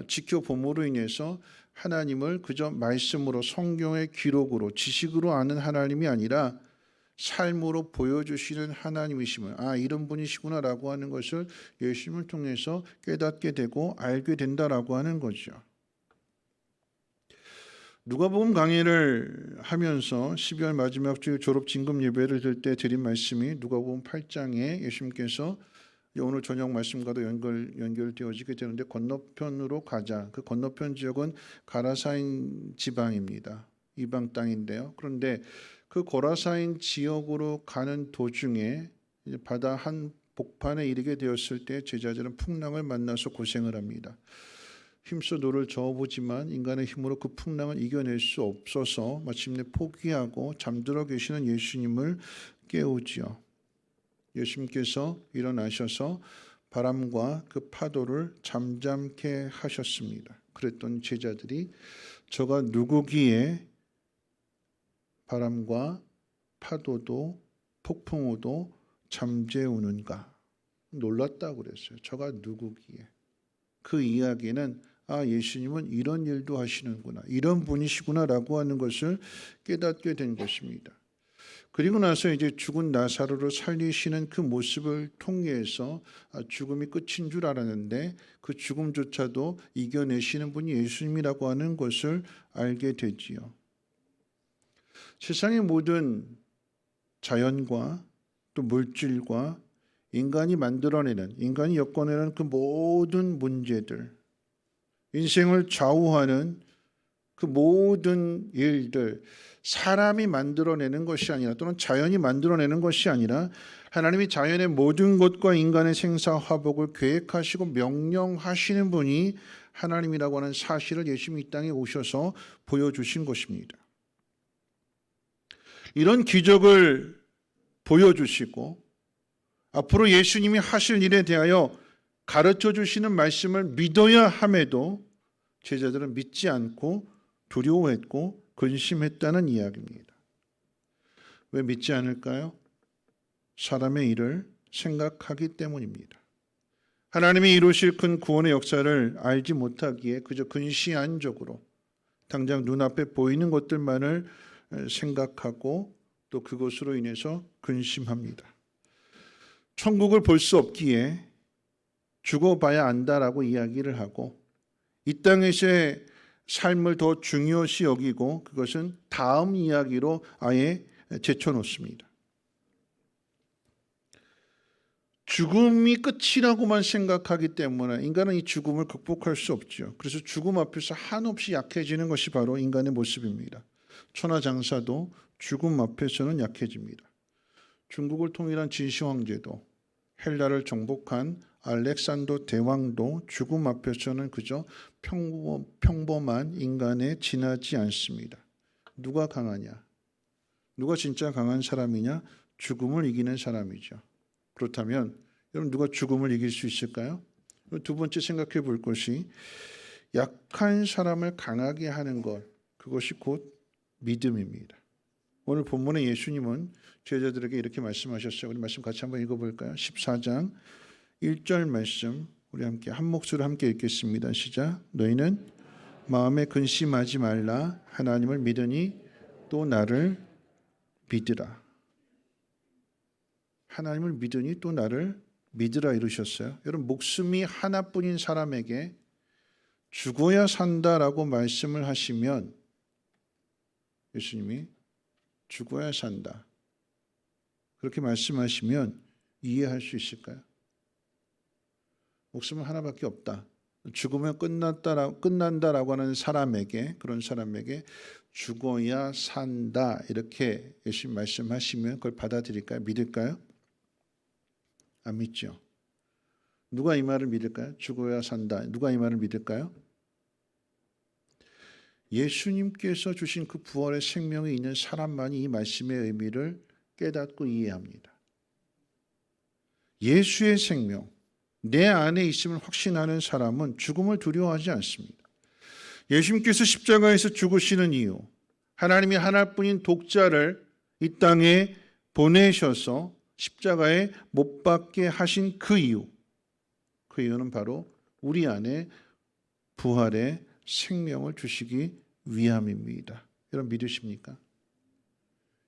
지켜봄으로 인해서 하나님을 그저 말씀으로, 성경의 기록으로, 지식으로 아는 하나님이 아니라 삶으로 보여주시는 하나님이심을, 이런 분이시구나라고 하는 것을 예수님을 통해서 깨닫게 되고 알게 된다라고 하는 거죠. 누가복음 강의를 하면서 12월 마지막 주 졸업 진금 예배를 들 때 드린 말씀이 누가복음 8장에 예수님께서 오늘 저녁 말씀과도 연결되어지게 되는데, 건너편으로 가자. 그 건너편 지역은 가라사인 지방입니다. 이방 땅인데요. 그런데 그 고라사인 지역으로 가는 도중에 바다 한 복판에 이르게 되었을 때 제자들은 풍랑을 만나서 고생을 합니다. 힘써 노를 저어보지만 인간의 힘으로 그 풍랑을 이겨낼 수 없어서 마침내 포기하고 잠들어 계시는 예수님을 깨우지요. 예수님께서 일어나셔서 바람과 그 파도를 잠잠케 하셨습니다. 그랬더니 제자들이 저가 누구기에 바람과 파도도 폭풍우도 잠재우는가? 놀랐다고 그랬어요. 저가 누구기에. 그 이야기는 예수님은 이런 일도 하시는구나, 이런 분이시구나라고 하는 것을 깨닫게 된 것입니다. 그리고 나서 이제 죽은 나사로를 살리시는 그 모습을 통해서 죽음이 끝인 줄 알았는데 그 죽음조차도 이겨내시는 분이 예수님이라고 하는 것을 알게 되지요. 세상의 모든 자연과 또 물질과 인간이 만들어내는, 인간이 엮어내는 그 모든 문제들, 인생을 좌우하는 그 모든 일들, 사람이 만들어내는 것이 아니라, 또는 자연이 만들어내는 것이 아니라 하나님이 자연의 모든 것과 인간의 생사화복을 계획하시고 명령하시는 분이 하나님이라고 하는 사실을 예수님이 이 땅에 오셔서 보여주신 것입니다. 이런 기적을 보여주시고 앞으로 예수님이 하실 일에 대하여 가르쳐 주시는 말씀을 믿어야 함에도 제자들은 믿지 않고 두려워했고 근심했다는 이야기입니다. 왜 믿지 않을까요? 사람의 일을 생각하기 때문입니다. 하나님이 이루실 큰 구원의 역사를 알지 못하기에 그저 근시안적으로 당장 눈앞에 보이는 것들만을 생각하고 또 그것으로 인해서 근심합니다. 천국을 볼 수 없기에 죽어봐야 안다라고 이야기를 하고 이 땅에서의 삶을 더 중요시 여기고 그것은 다음 이야기로 아예 제쳐놓습니다. 죽음이 끝이라고만 생각하기 때문에 인간은 이 죽음을 극복할 수 없죠. 그래서 죽음 앞에서 한없이 약해지는 것이 바로 인간의 모습입니다. 천하장사도 죽음 앞에서는 약해집니다. 중국을 통일한 진시황제도, 헬라를 정복한 알렉산더 대왕도 죽음 앞에서는 그저 평범한 인간에 지나지 않습니다. 누가 강하냐? 누가 진짜 강한 사람이냐? 죽음을 이기는 사람이죠. 그렇다면 여러분, 누가 죽음을 이길 수 있을까요? 두 번째 생각해 볼 것이, 약한 사람을 강하게 하는 것, 그것이 곧 믿음입니다. 오늘 본문의 예수님은 제자들에게 이렇게 말씀하셨어요. 우리 말씀 같이 한번 읽어볼까요? 14장 1절 말씀 우리 함께 한 목소리로 함께 읽겠습니다. 시작. 너희는 마음에 근심하지 말라. 하나님을 믿으니 또 나를 믿으라. 하나님을 믿으니 또 나를 믿으라 이러셨어요. 여러분, 목숨이 하나뿐인 사람에게 죽어야 산다라고 말씀을 하시면, 예수님이 죽어야 산다 그렇게 말씀하시면 이해할 수 있을까요? 목숨은 하나밖에 없다, 죽으면 끝난다라고 하는 사람에게, 그런 사람에게 죽어야 산다 이렇게 예수님 말씀하시면 그걸 받아들일까요? 믿을까요? 안 믿죠. 누가 이 말을 믿을까요? 죽어야 산다. 누가 이 말을 믿을까요? 예수님께서 주신 그 부활의 생명이 있는 사람만이 이 말씀의 의미를 깨닫고 이해합니다. 예수의 생명, 내 안에 있음을 확신하는 사람은 죽음을 두려워하지 않습니다. 예수님께서 십자가에서 죽으시는 이유, 하나님이 하나뿐인 독자를 이 땅에 보내셔서 십자가에 못 박게 하신 그 이유는 바로 우리 안에 부활의 생명을 주시기 위함입니다. 여러분 믿으십니까?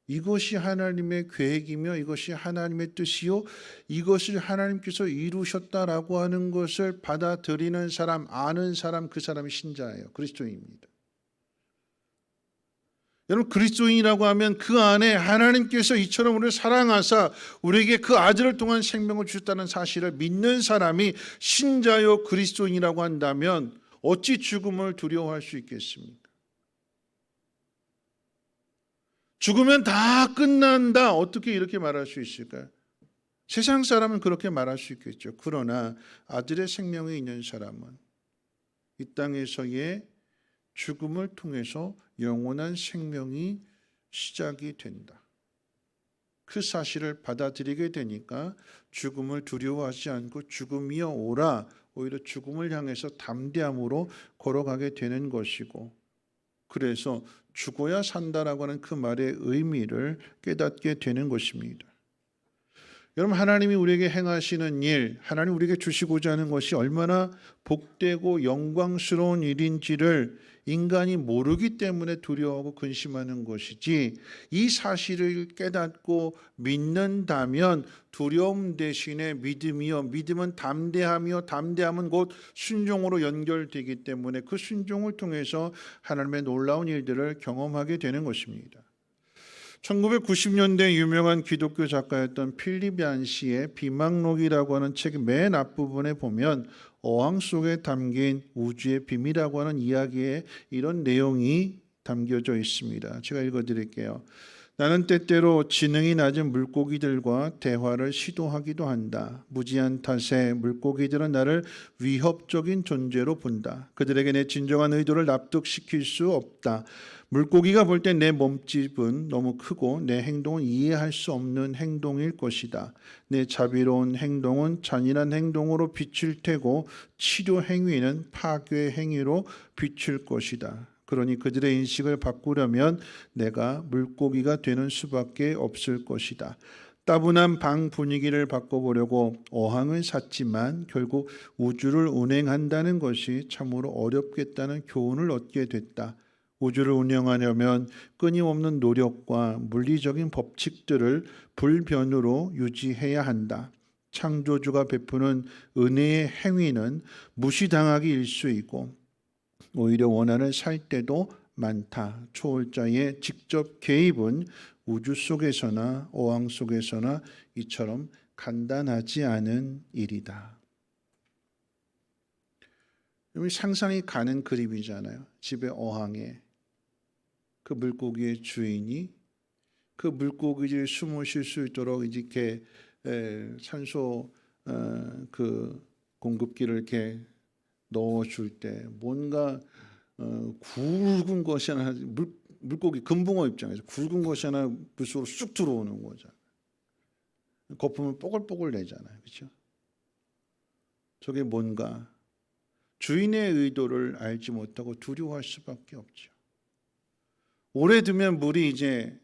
이것이 하나님의 계획이며 이것이 하나님의 뜻이요 이것을 하나님께서 이루셨다라고 하는 것을 받아들이는 사람, 아는 사람, 그 사람이 신자예요. 그리스도인입니다. 여러분 그리스도인이라고 하면 그 안에 하나님께서 이처럼 우리를 사랑하사 우리에게 그 아들을 통한 생명을 주셨다는 사실을 믿는 사람이 신자요 그리스도인이라고 한다면 어찌 죽음을 두려워할 수 있겠습니까? 죽으면 다 끝난다. 어떻게 이렇게 말할 수 있을까요? 세상 사람은 그렇게 말할 수 있겠죠. 그러나 아들의 생명이 있는 사람은 이 땅에서의 죽음을 통해서 영원한 생명이 시작이 된다. 그 사실을 받아들이게 되니까 죽음을 두려워하지 않고 죽음이여 오라, 오히려 죽음을 향해서 담대함으로 걸어가게 되는 것이고, 그래서 죽어야 산다라고 하는 그 말의 의미를 깨닫게 되는 것입니다. 여러분 하나님이 우리에게 행하시는 일, 하나님 우리에게 주시고자 하는 것이 얼마나 복되고 영광스러운 일인지를 인간이 모르기 때문에 두려워하고 근심하는 것이지, 이 사실을 깨닫고 믿는다면 두려움 대신에 믿음이요, 믿음은 담대함이요, 담대함은 곧 순종으로 연결되기 때문에 그 순종을 통해서 하나님의 놀라운 일들을 경험하게 되는 것입니다. 1990년대 유명한 기독교 작가였던 필립 얀시의 비망록이라고 하는 책의 맨 앞부분에 보면 어항 속에 담긴 우주의 비밀이라고 하는 이야기에 이런 내용이 담겨져 있습니다. 제가 읽어드릴게요. 나는 때때로 지능이 낮은 물고기들과 대화를 시도하기도 한다. 무지한 탓에 물고기들은 나를 위협적인 존재로 본다. 그들에게 내 진정한 의도를 납득시킬 수 없다. 물고기가 볼 때 내 몸집은 너무 크고 내 행동은 이해할 수 없는 행동일 것이다. 내 자비로운 행동은 잔인한 행동으로 비칠 테고 치료 행위는 파괴 행위로 비칠 것이다. 그러니 그들의 인식을 바꾸려면 내가 물고기가 되는 수밖에 없을 것이다. 따분한 방 분위기를 바꿔보려고 어항을 샀지만 결국 우주를 운행한다는 것이 참으로 어렵겠다는 교훈을 얻게 됐다. 우주를 운영하려면 끊임없는 노력과 물리적인 법칙들을 불변으로 유지해야 한다. 창조주가 베푸는 은혜의 행위는 무시당하기 일쑤이고 오히려 원한을 살 때도 많다. 초월자의 직접 개입은 우주 속에서나 어항 속에서나 이처럼 간단하지 않은 일이다. 상상이 가는 그림이잖아요. 집의 어항에 그 물고기의 주인이 그 물고기를 숨을 쉴 수 있도록 이렇게 산소 그 공급기를 이렇게 넣어줄 때 뭔가 굵은 것이 하나, 물고기 금붕어 입장에서 굵은 것이 하나 물속으로 쑥 들어오는 거죠. 거품을 뽀글뽀글 내잖아요. 그렇죠? 저게 뭔가 주인의 의도를 알지 못하고 두려워할 수밖에 없죠. 오래 두면 물이 이제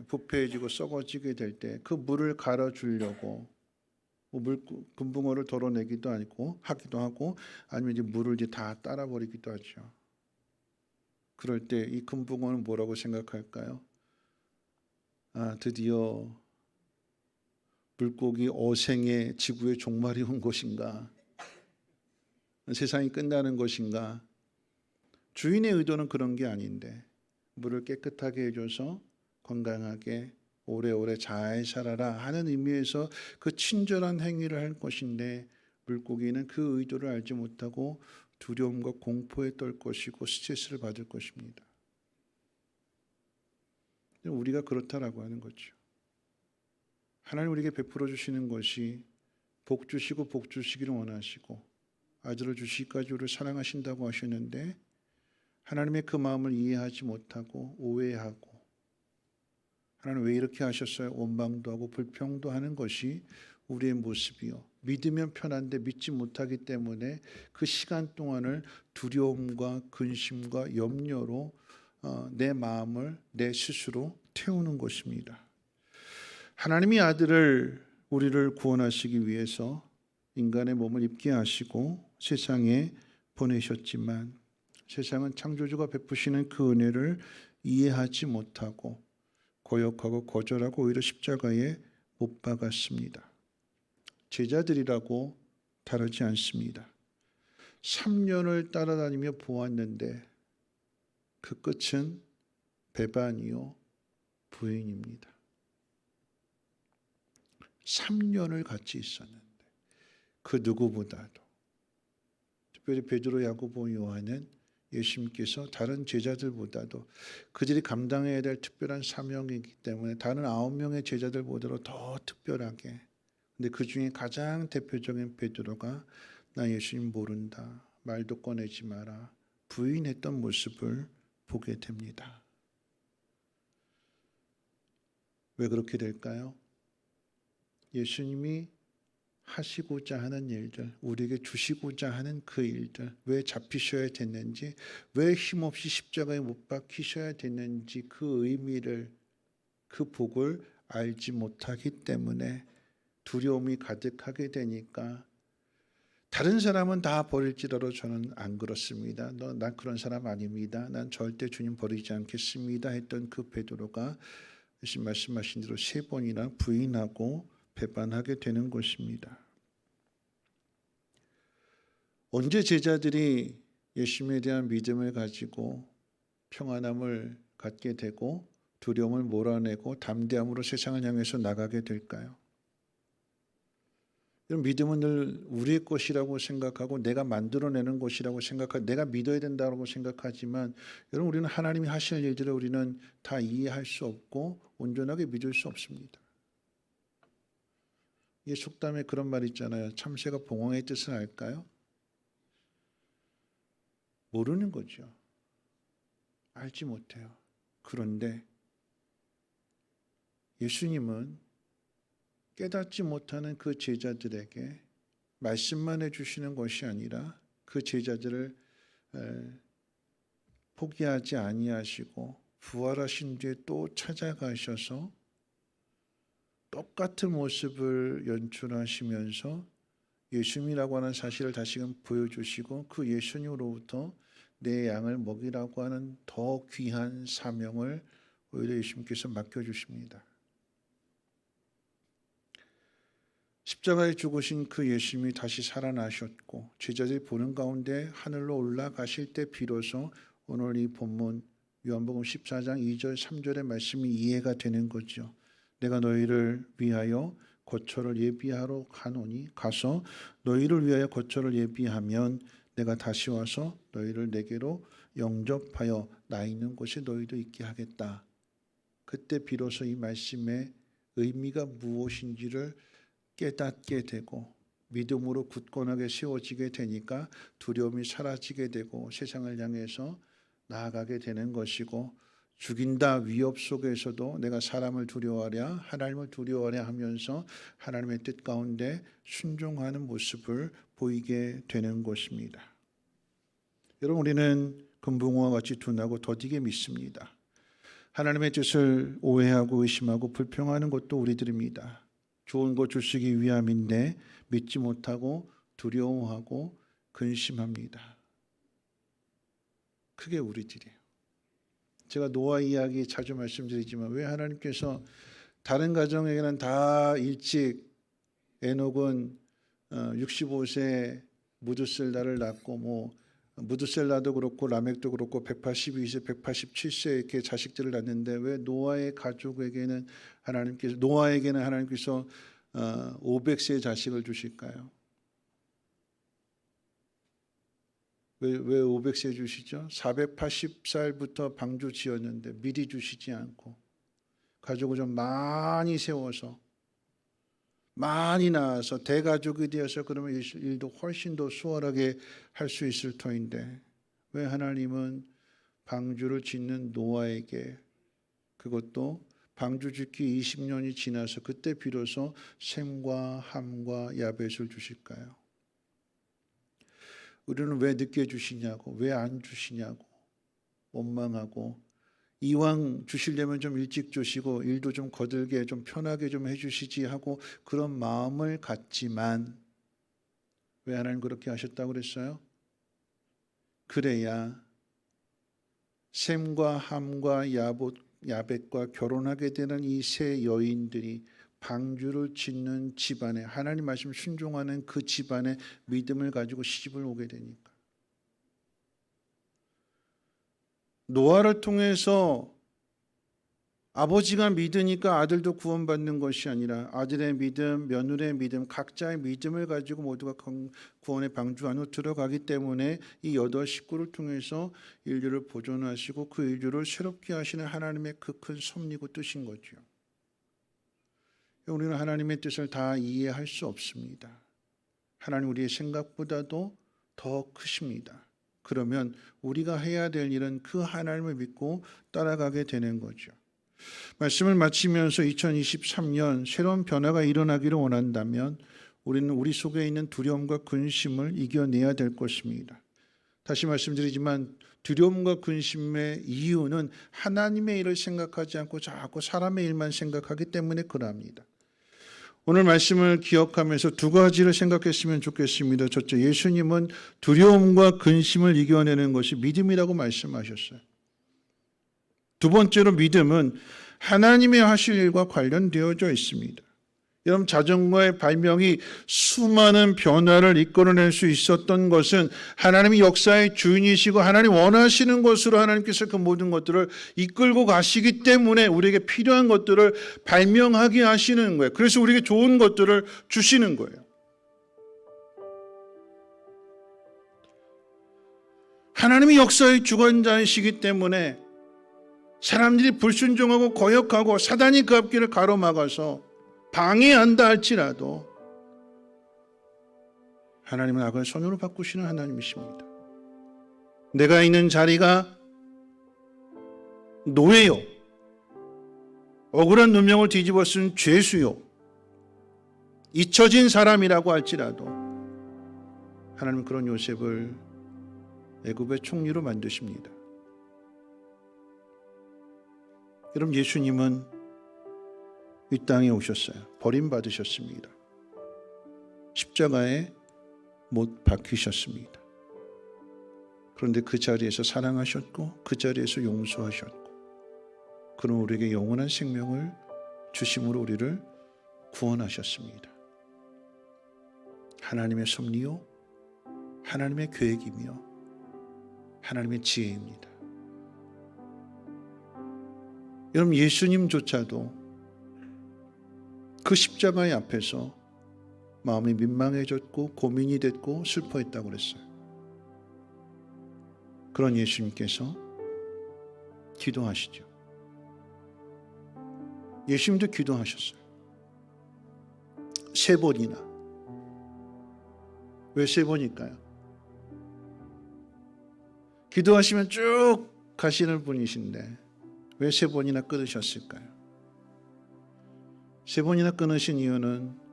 부패해지고 썩어지게 될 때 그 물을 갈아주려고 금붕어를 덜어내기도 하기도 하고 아니면 이제 물을 이제 다 따라버리기도 하죠. 그럴 때 이 금붕어는 뭐라고 생각할까요? 드디어 물고기 어생의 지구의 종말이 온 것인가? 세상이 끝나는 것인가? 주인의 의도는 그런 게 아닌데 물을 깨끗하게 해줘서 건강하게 오래오래 잘 살아라 하는 의미에서 그 친절한 행위를 할 것인데 물고기는 그 의도를 알지 못하고 두려움과 공포에 떨 것이고 스트레스를 받을 것입니다. 우리가 그렇다라고 하는 거죠. 하나님 우리에게 베풀어 주시는 것이 복 주시고 복 주시기를 원하시고 아들을 주시기까지 우리를 사랑하신다고 하셨는데 하나님의 그 마음을 이해하지 못하고 오해하고 하나님 왜 이렇게 하셨어요? 원망도 하고 불평도 하는 것이 우리의 모습이요. 믿으면 편한데 믿지 못하기 때문에 그 시간 동안을 두려움과 근심과 염려로 내 마음을 내 스스로 태우는 것입니다. 하나님이 아들을 우리를 구원하시기 위해서 인간의 몸을 입게 하시고 세상에 보내셨지만 세상은 창조주가 베푸시는 그 은혜를 이해하지 못하고 고역하고 거절하고 오히려 십자가에 못 박았습니다. 제자들이라고 다르지 않습니다. 3년을 따라다니며 보았는데 그 끝은 배반이요 부인입니다. 3년을 같이 있었는데 그 누구보다도 특별히 베드로, 야고보, 요한은 예수님께서 다른 제자들보다도 그들이 감당해야 될 특별한 사명이기 때문에 다른 9명의 제자들보다도 더 특별하게, 근데 그 중에 가장 대표적인 베드로가 나 예수님 모른다, 말도 꺼내지 마라, 부인했던 모습을 보게 됩니다. 왜 그렇게 될까요? 예수님이 하시고자 하는 일들, 우리에게 주시고자 하는 그 일들, 왜 잡히셔야 됐는지, 왜 힘없이 십자가에 못 박히셔야 됐는지 그 의미를, 그 복을 알지 못하기 때문에 두려움이 가득하게 되니까 다른 사람은 다 버릴지라도 저는 안 그렇습니다. 난 그런 사람 아닙니다. 난 절대 주님 버리지 않겠습니다 했던 그 베드로가 예수님 말씀하신 대로 3번이나 부인하고 배반하게 되는 것입니다. 언제 제자들이 예수님에 대한 믿음을 가지고 평안함을 갖게 되고 두려움을 몰아내고 담대함으로 세상을 향해서 나가게 될까요? 이런 믿음은 늘 우리의 것이라고 생각하고 내가 만들어내는 것이라고 생각하고 내가 믿어야 된다고 생각하지만 여러분, 우리는 하나님이 하실 일들을 우리는 다 이해할 수 없고 온전하게 믿을 수 없습니다. 이 속담에 그런 말 있잖아요. 참새가 봉황의 뜻을 알까요? 모르는 거죠. 알지 못해요. 그런데 예수님은 깨닫지 못하는 그 제자들에게 말씀만 해주시는 것이 아니라 그 제자들을 포기하지 아니하시고 부활하신 뒤에 또 찾아가셔서 똑같은 모습을 연출하시면서 예수님이라고 하는 사실을 다시금 보여주시고 그 예수님으로부터 내 양을 먹이라고 하는 더 귀한 사명을 오히려 예수님께서 맡겨주십니다. 십자가에 죽으신 그 예수님이 다시 살아나셨고 제자들이 보는 가운데 하늘로 올라가실 때 비로소 오늘 이 본문 요한복음 14장 2절 3절의 말씀이 이해가 되는 거죠. 내가 너희를 위하여 거처를 예비하러 가노니 가서 너희를 위하여 거처를 예비하면 내가 다시 와서 너희를 내게로 영접하여 나 있는 곳에 너희도 있게 하겠다. 그때 비로소 이 말씀의 의미가 무엇인지를 깨닫게 되고 믿음으로 굳건하게 세워지게 되니까 두려움이 사라지게 되고 세상을 향해서 나아가게 되는 것이고, 죽인다 위협 속에서도 내가 사람을 두려워하랴 하나님을 두려워하랴 하면서 하나님의 뜻 가운데 순종하는 모습을 보이게 되는 것입니다. 여러분, 우리는 금붕어와 같이 둔하고 더디게 믿습니다. 하나님의 뜻을 오해하고 의심하고 불평하는 것도 우리들입니다. 좋은 것 주시기 위함인데 믿지 못하고 두려워하고 근심합니다. 그게 우리들이에요. 제가 노아 이야기 자주 말씀드리지만 왜 하나님께서 다른 가정에게는 다 일찍, 에녹은 65세 무드셀라를 낳고 무드셀라도 그렇고 라멕도 그렇고 182세, 187세 이렇게 자식들을 낳는데 왜 노아의 가족에게는 노아에게는 하나님께서 500세의 자식을 주실까요? 왜 500세 주시죠? 480살부터 방주 지었는데 미리 주시지 않고 가족을 좀 많이 세워서 많이 낳아서 대가족이 되어서 그러면 일도 훨씬 더 수월하게 할 수 있을 터인데 왜 하나님은 방주를 짓는 노아에게, 그것도 방주 짓기 20년이 지나서 그때 비로소 셈과 함과 야벳을 주실까요? 우리는 왜 늦게 주시냐고, 왜 안 주시냐고 원망하고 이왕 주시려면 좀 일찍 주시고 일도 좀 거들게 좀 편하게 좀 해주시지 하고 그런 마음을 갖지만 왜 하나님 그렇게 하셨다고 그랬어요? 그래야 셈과 함과 야벳과 결혼하게 되는 이 세 여인들이 방주를 짓는 집안에 하나님 말씀 순종하는 그 집안에 믿음을 가지고 시집을 오게 되니까. 노아를 통해서 아버지가 믿으니까 아들도 구원받는 것이 아니라 아들의 믿음, 며느리의 믿음, 각자의 믿음을 가지고 모두가 구원의 방주 안으로 들어가기 때문에 이 8 식구를 통해서 인류를 보존하시고 그 인류를 새롭게 하시는 하나님의 그 큰 섭리고 뜻인 거죠. 우리는 하나님의 뜻을 다 이해할 수 없습니다. 하나님 우리의 생각보다도 더 크십니다. 그러면 우리가 해야 될 일은 그 하나님을 믿고 따라가게 되는 거죠. 말씀을 마치면서 2023년 새로운 변화가 일어나기를 원한다면 우리는 우리 속에 있는 두려움과 근심을 이겨내야 될 것입니다. 다시 말씀드리지만 두려움과 근심의 이유는 하나님의 일을 생각하지 않고 자꾸 사람의 일만 생각하기 때문에 그럽니다. 오늘 말씀을 기억하면서 2가지를 생각했으면 좋겠습니다. 첫째, 예수님은 두려움과 근심을 이겨내는 것이 믿음이라고 말씀하셨어요. 2번째로 믿음은 하나님의 하실 일과 관련되어져 있습니다. 여러분, 자전거의 발명이 수많은 변화를 이끌어낼 수 있었던 것은 하나님이 역사의 주인이시고 하나님 원하시는 것으로 하나님께서 그 모든 것들을 이끌고 가시기 때문에 우리에게 필요한 것들을 발명하게 하시는 거예요. 그래서 우리에게 좋은 것들을 주시는 거예요. 하나님이 역사의 주관자이시기 때문에 사람들이 불순종하고 거역하고 사단이 그 앞길을 가로막아서 방해한다 할지라도 하나님은 악을 선으로 바꾸시는 하나님이십니다. 내가 있는 자리가 노예요, 억울한 누명을 뒤집어 쓴 죄수요, 잊혀진 사람이라고 할지라도 하나님은 그런 요셉을 애굽의 총리로 만드십니다. 여러분, 예수님은 이 땅에 오셨어요. 버림받으셨습니다. 십자가에 못 박히셨습니다. 그런데 그 자리에서 사랑하셨고 그 자리에서 용서하셨고 그럼 우리에게 영원한 생명을 주심으로 우리를 구원하셨습니다. 하나님의 섭리요, 하나님의 계획이며 하나님의 지혜입니다. 여러분, 예수님조차도 그 십자가의 앞에서 마음이 민망해졌고 고민이 됐고 슬퍼했다고 그랬어요. 그런 예수님께서 기도하시죠. 예수님도 기도하셨어요. 3번이나. 왜 3번일까요? 기도하시면 쭉 가시는 분이신데 왜 3번이나 끊으셨을까요? 3번이나 끊으신 이유는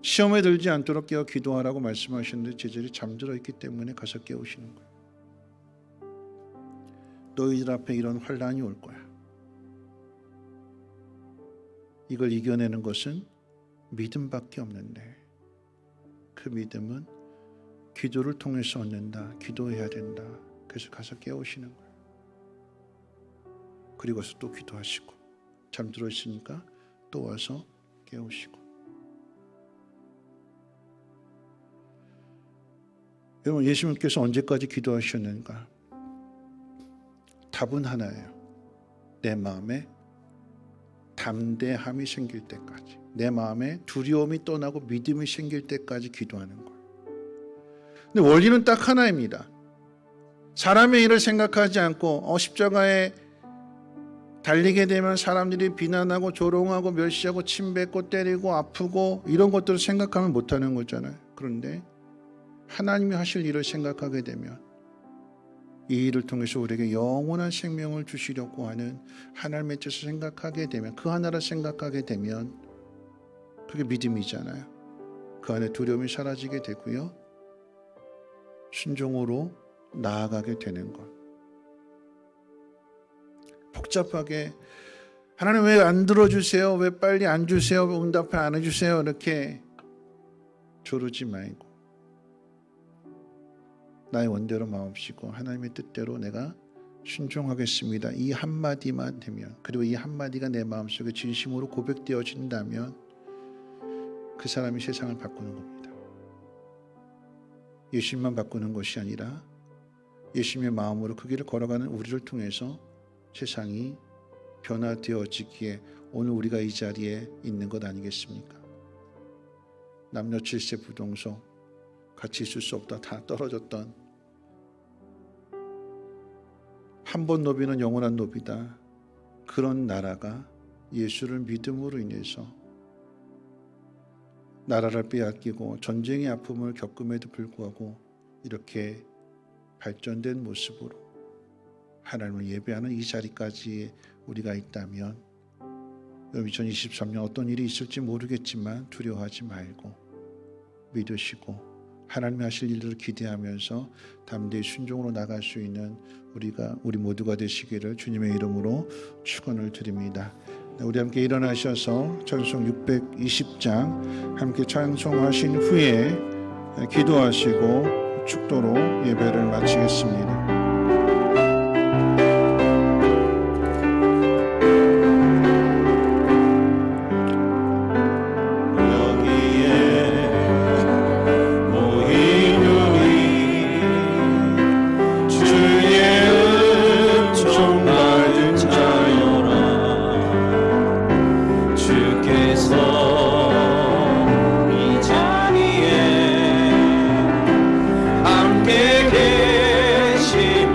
시험에 들지 않도록 깨어 기도하라고 말씀하셨는데 제자들이 잠들어 있기 때문에 가서 깨우시는 거예요. 너희들 앞에 이런 환난이 올 거야. 이걸 이겨내는 것은 믿음밖에 없는데 그 믿음은 기도를 통해서 얻는다. 기도해야 된다. 그래서 가서 깨우시는 거예요. 그리고 와서 또 기도하시고 잠들어 있으니까 또 와서 깨우시고. 여러분, 예수님께서 언제까지 기도하셨는가? 답은 하나예요. 내 마음에 담대함이 생길 때까지, 내 마음에 두려움이 떠나고 믿음이 생길 때까지 기도하는 거예요. 근데 원리는 딱 하나입니다. 사람의 일을 생각하지 않고 십자가에 달리게 되면 사람들이 비난하고 조롱하고 멸시하고 침뱉고 때리고 아프고 이런 것들을 생각하면 못하는 거잖아요. 그런데 하나님이 하실 일을 생각하게 되면 이 일을 통해서 우리에게 영원한 생명을 주시려고 하는 하나님의 뜻을 생각하게 되면, 그 하나를 생각하게 되면 그게 믿음이잖아요. 그 안에 두려움이 사라지게 되고요, 순종으로 나아가게 되는 것. 복잡하게 하나님 왜 안 들어주세요? 왜 빨리 안 주세요? 왜 응답을 안 해주세요? 이렇게 조르지 말고 나의 원대로 마음씨고 하나님의 뜻대로 내가 순종하겠습니다. 이 한마디만 되면, 그리고 이 한마디가 내 마음속에 진심으로 고백되어진다면 그 사람이 세상을 바꾸는 겁니다. 예수님만 바꾸는 것이 아니라 예수님의 마음으로 그 길을 걸어가는 우리를 통해서 세상이 변화되어지기에 오늘 우리가 이 자리에 있는 것 아니겠습니까? 남녀 7세 부동석 같이 있을 수 없다 다 떨어졌던 한 번 노비는 영원한 노비다. 그런 나라가 예수를 믿음으로 인해서 나라를 빼앗기고 전쟁의 아픔을 겪음에도 불구하고 이렇게 발전된 모습으로 하나님을 예배하는 이 자리까지 우리가 있다면 2023년 어떤 일이 있을지 모르겠지만 두려워하지 말고 믿으시고 하나님이 하실 일들을 기대하면서 담대히 순종으로 나갈 수 있는 우리 모두가 되시기를 주님의 이름으로 축원을 드립니다. 우리 함께 일어나셔서 찬송 620장 함께 찬송하신 후에 기도하시고 축도로 예배를 마치겠습니다. 함께 계시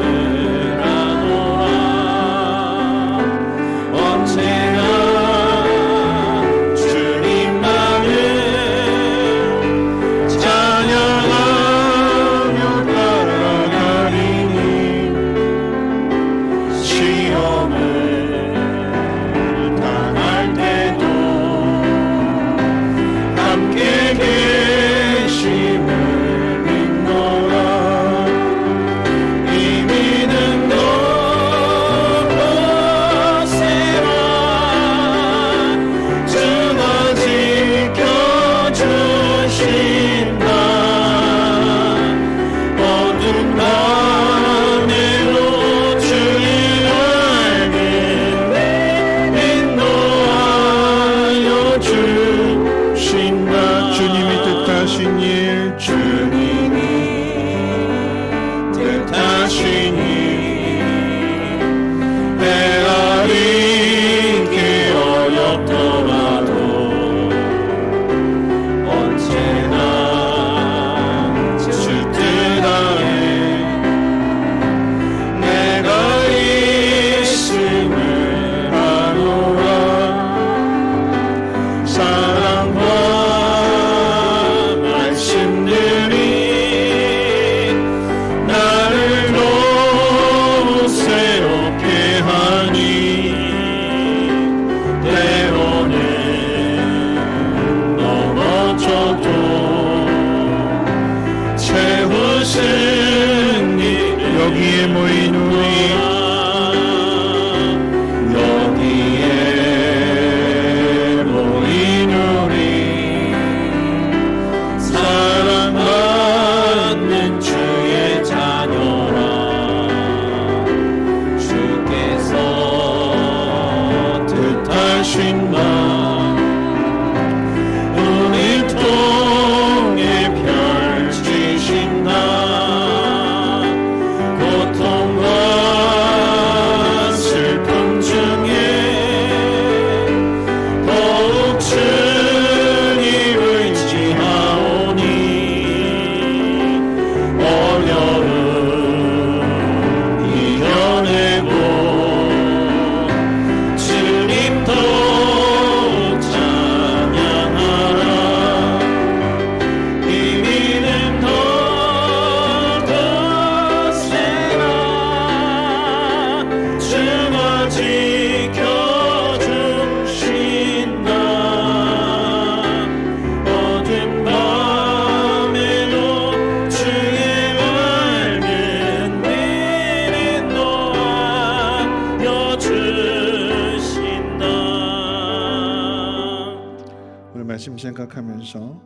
오늘 말씀 생각하면서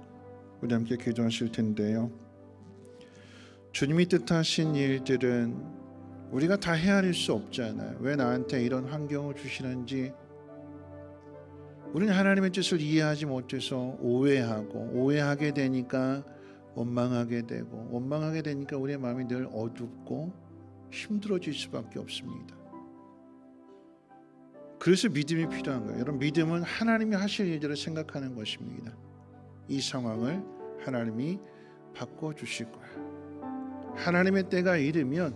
우리 함께 기도하실 텐데요. 주님이 뜻하신 일들은 우리가 다 헤아릴 수 없잖아요. 왜 나한테 이런 환경을 주시는지 우리는 하나님의 뜻을 이해하지 못해서 오해하게 되니까 원망하게 되고, 원망하게 되니까 우리의 마음이 늘 어둡고 힘들어질 수밖에 없습니다. 그래서 믿음이 필요한 거예요. 여러분, 믿음은 하나님이 하실 일들을 생각하는 것입니다. 이 상황을 하나님이 바꿔주실 거야. 하나님의 때가 이르면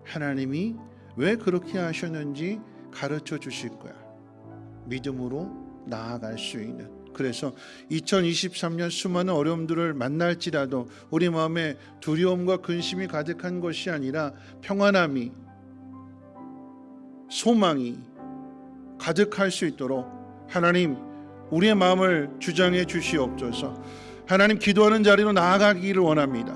하나님이 왜 그렇게 하셨는지 가르쳐 주실 거야. 믿음으로 나아갈 수 있는. 그래서 2023년 수많은 어려움들을 만날지라도 우리 마음에 두려움과 근심이 가득한 것이 아니라 평안함이, 소망이 가득할 수 있도록 하나님 우리의 마음을 주장해 주시옵소서. 하나님, 기도하는 자리로 나아가기를 원합니다.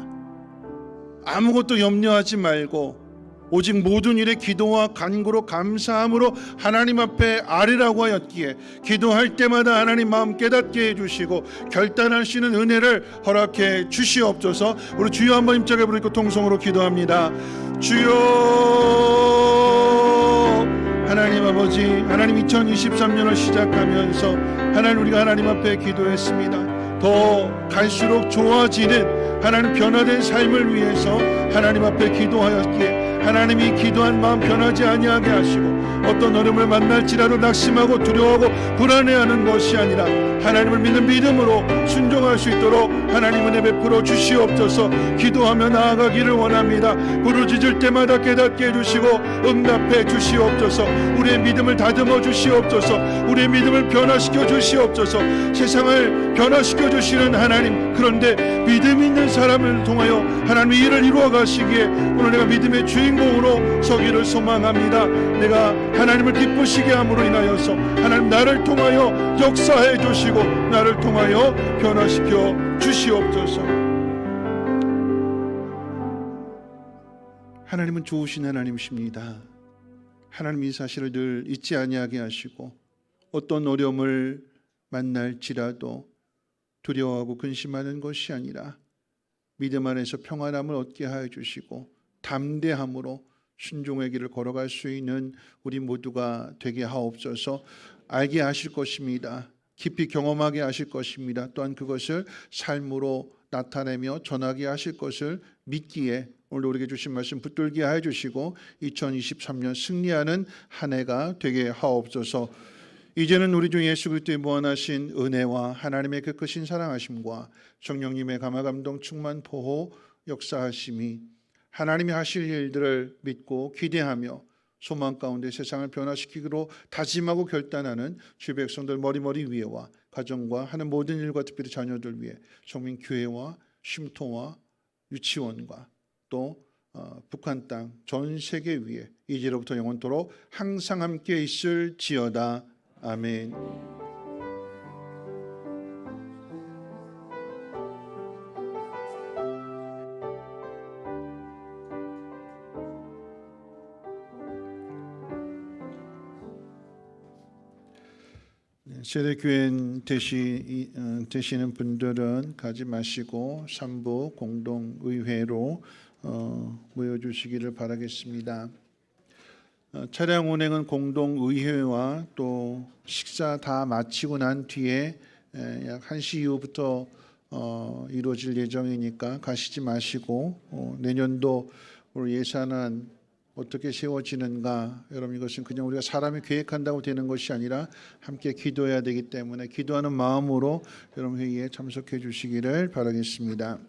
아무것도 염려하지 말고 오직 모든 일에 기도와 간구로 감사함으로 하나님 앞에 아뢰라고 하였기에 기도할 때마다 하나님 마음 깨닫게 해주시고 결단할 수 있는 은혜를 허락해 주시옵소서. 우리 주여 한번 힘차게 부르고 통성으로 기도합니다. 주여, 하나님 아버지, 하나님 2023년을 시작하면서 하나님 우리가 하나님 앞에 기도했습니다. 더 갈수록 좋아지는 하나님 변화된 삶을 위해서 하나님 앞에 기도하였기에 하나님이 기도한 마음 변하지 아니하게 하시고 어떤 어려움을 만날지라도 낙심하고 두려워하고 불안해하는 것이 아니라 하나님을 믿는 믿음으로 순종할 수 있도록 하나님 은혜 베풀어 주시옵소서. 기도하며 나아가기를 원합니다. 부르짖을 때마다 깨닫게 해주시고 응답해 주시옵소서. 우리의 믿음을 다듬어 주시옵소서. 우리의 믿음을 변화시켜 주시옵소서. 세상을 변화시켜 주시는 하나님, 그런데 믿음 있는 사람을 통하여 하나님의 일을 이루어 가시기에 오늘 내가 믿음의 주인공으로 서기를 소망합니다. 내가 하나님을 기쁘시게 함으로 인하여서 하나님 나를 통하여 역사해 주시고 나를 통하여 변화시켜 주시옵소서. 하나님은 좋으신 하나님이십니다. 하나님 이 사실을 늘 잊지 아니하게 하시고 어떤 어려움을 만날지라도 두려워하고 근심하는 것이 아니라 믿음 안에서 평안함을 얻게 하여 주시고 담대함으로 순종의 길을 걸어갈 수 있는 우리 모두가 되게 하옵소서. 알게 하실 것입니다. 깊이 경험하게 하실 것입니다. 또한 그것을 삶으로 나타내며 전하게 하실 것을 믿기에 오늘 우리에게 주신 말씀 붙들게 하여 주시고 2023년 승리하는 한 해가 되게 하옵소서. 이제는 우리 주 예수 그리스도의 무한하신 은혜와 하나님의 그 크신 사랑하심과 성령님의 감화감동 충만 보호 역사하심이 하나님이 하실 일들을 믿고 기대하며 소망 가운데 세상을 변화시키기로 다짐하고 결단하는 주의 백성들 머리머리 위에와 가정과 하는 모든 일과 특별히 자녀들 위해 성민 교회와 쉼터와 유치원과 또 북한 땅 전 세계 위에 이제로부터 영원토록 항상 함께 있을지어다. 아멘. 세례교인 되시는 분들은 가지 마시고 삼부 공동의회로 모여주시기를 바라겠습니다. 차량 운행은 공동의회와 또 식사 다 마치고 난 뒤에 약 1시 이후부터 이루어질 예정이니까 가시지 마시고 내년도 예산안 어떻게 세워지는가, 여러분 이것은 그냥 우리가 사람이 계획한다고 되는 것이 아니라 함께 기도해야 되기 때문에 기도하는 마음으로 여러분 회의에 참석해 주시기를 바라겠습니다.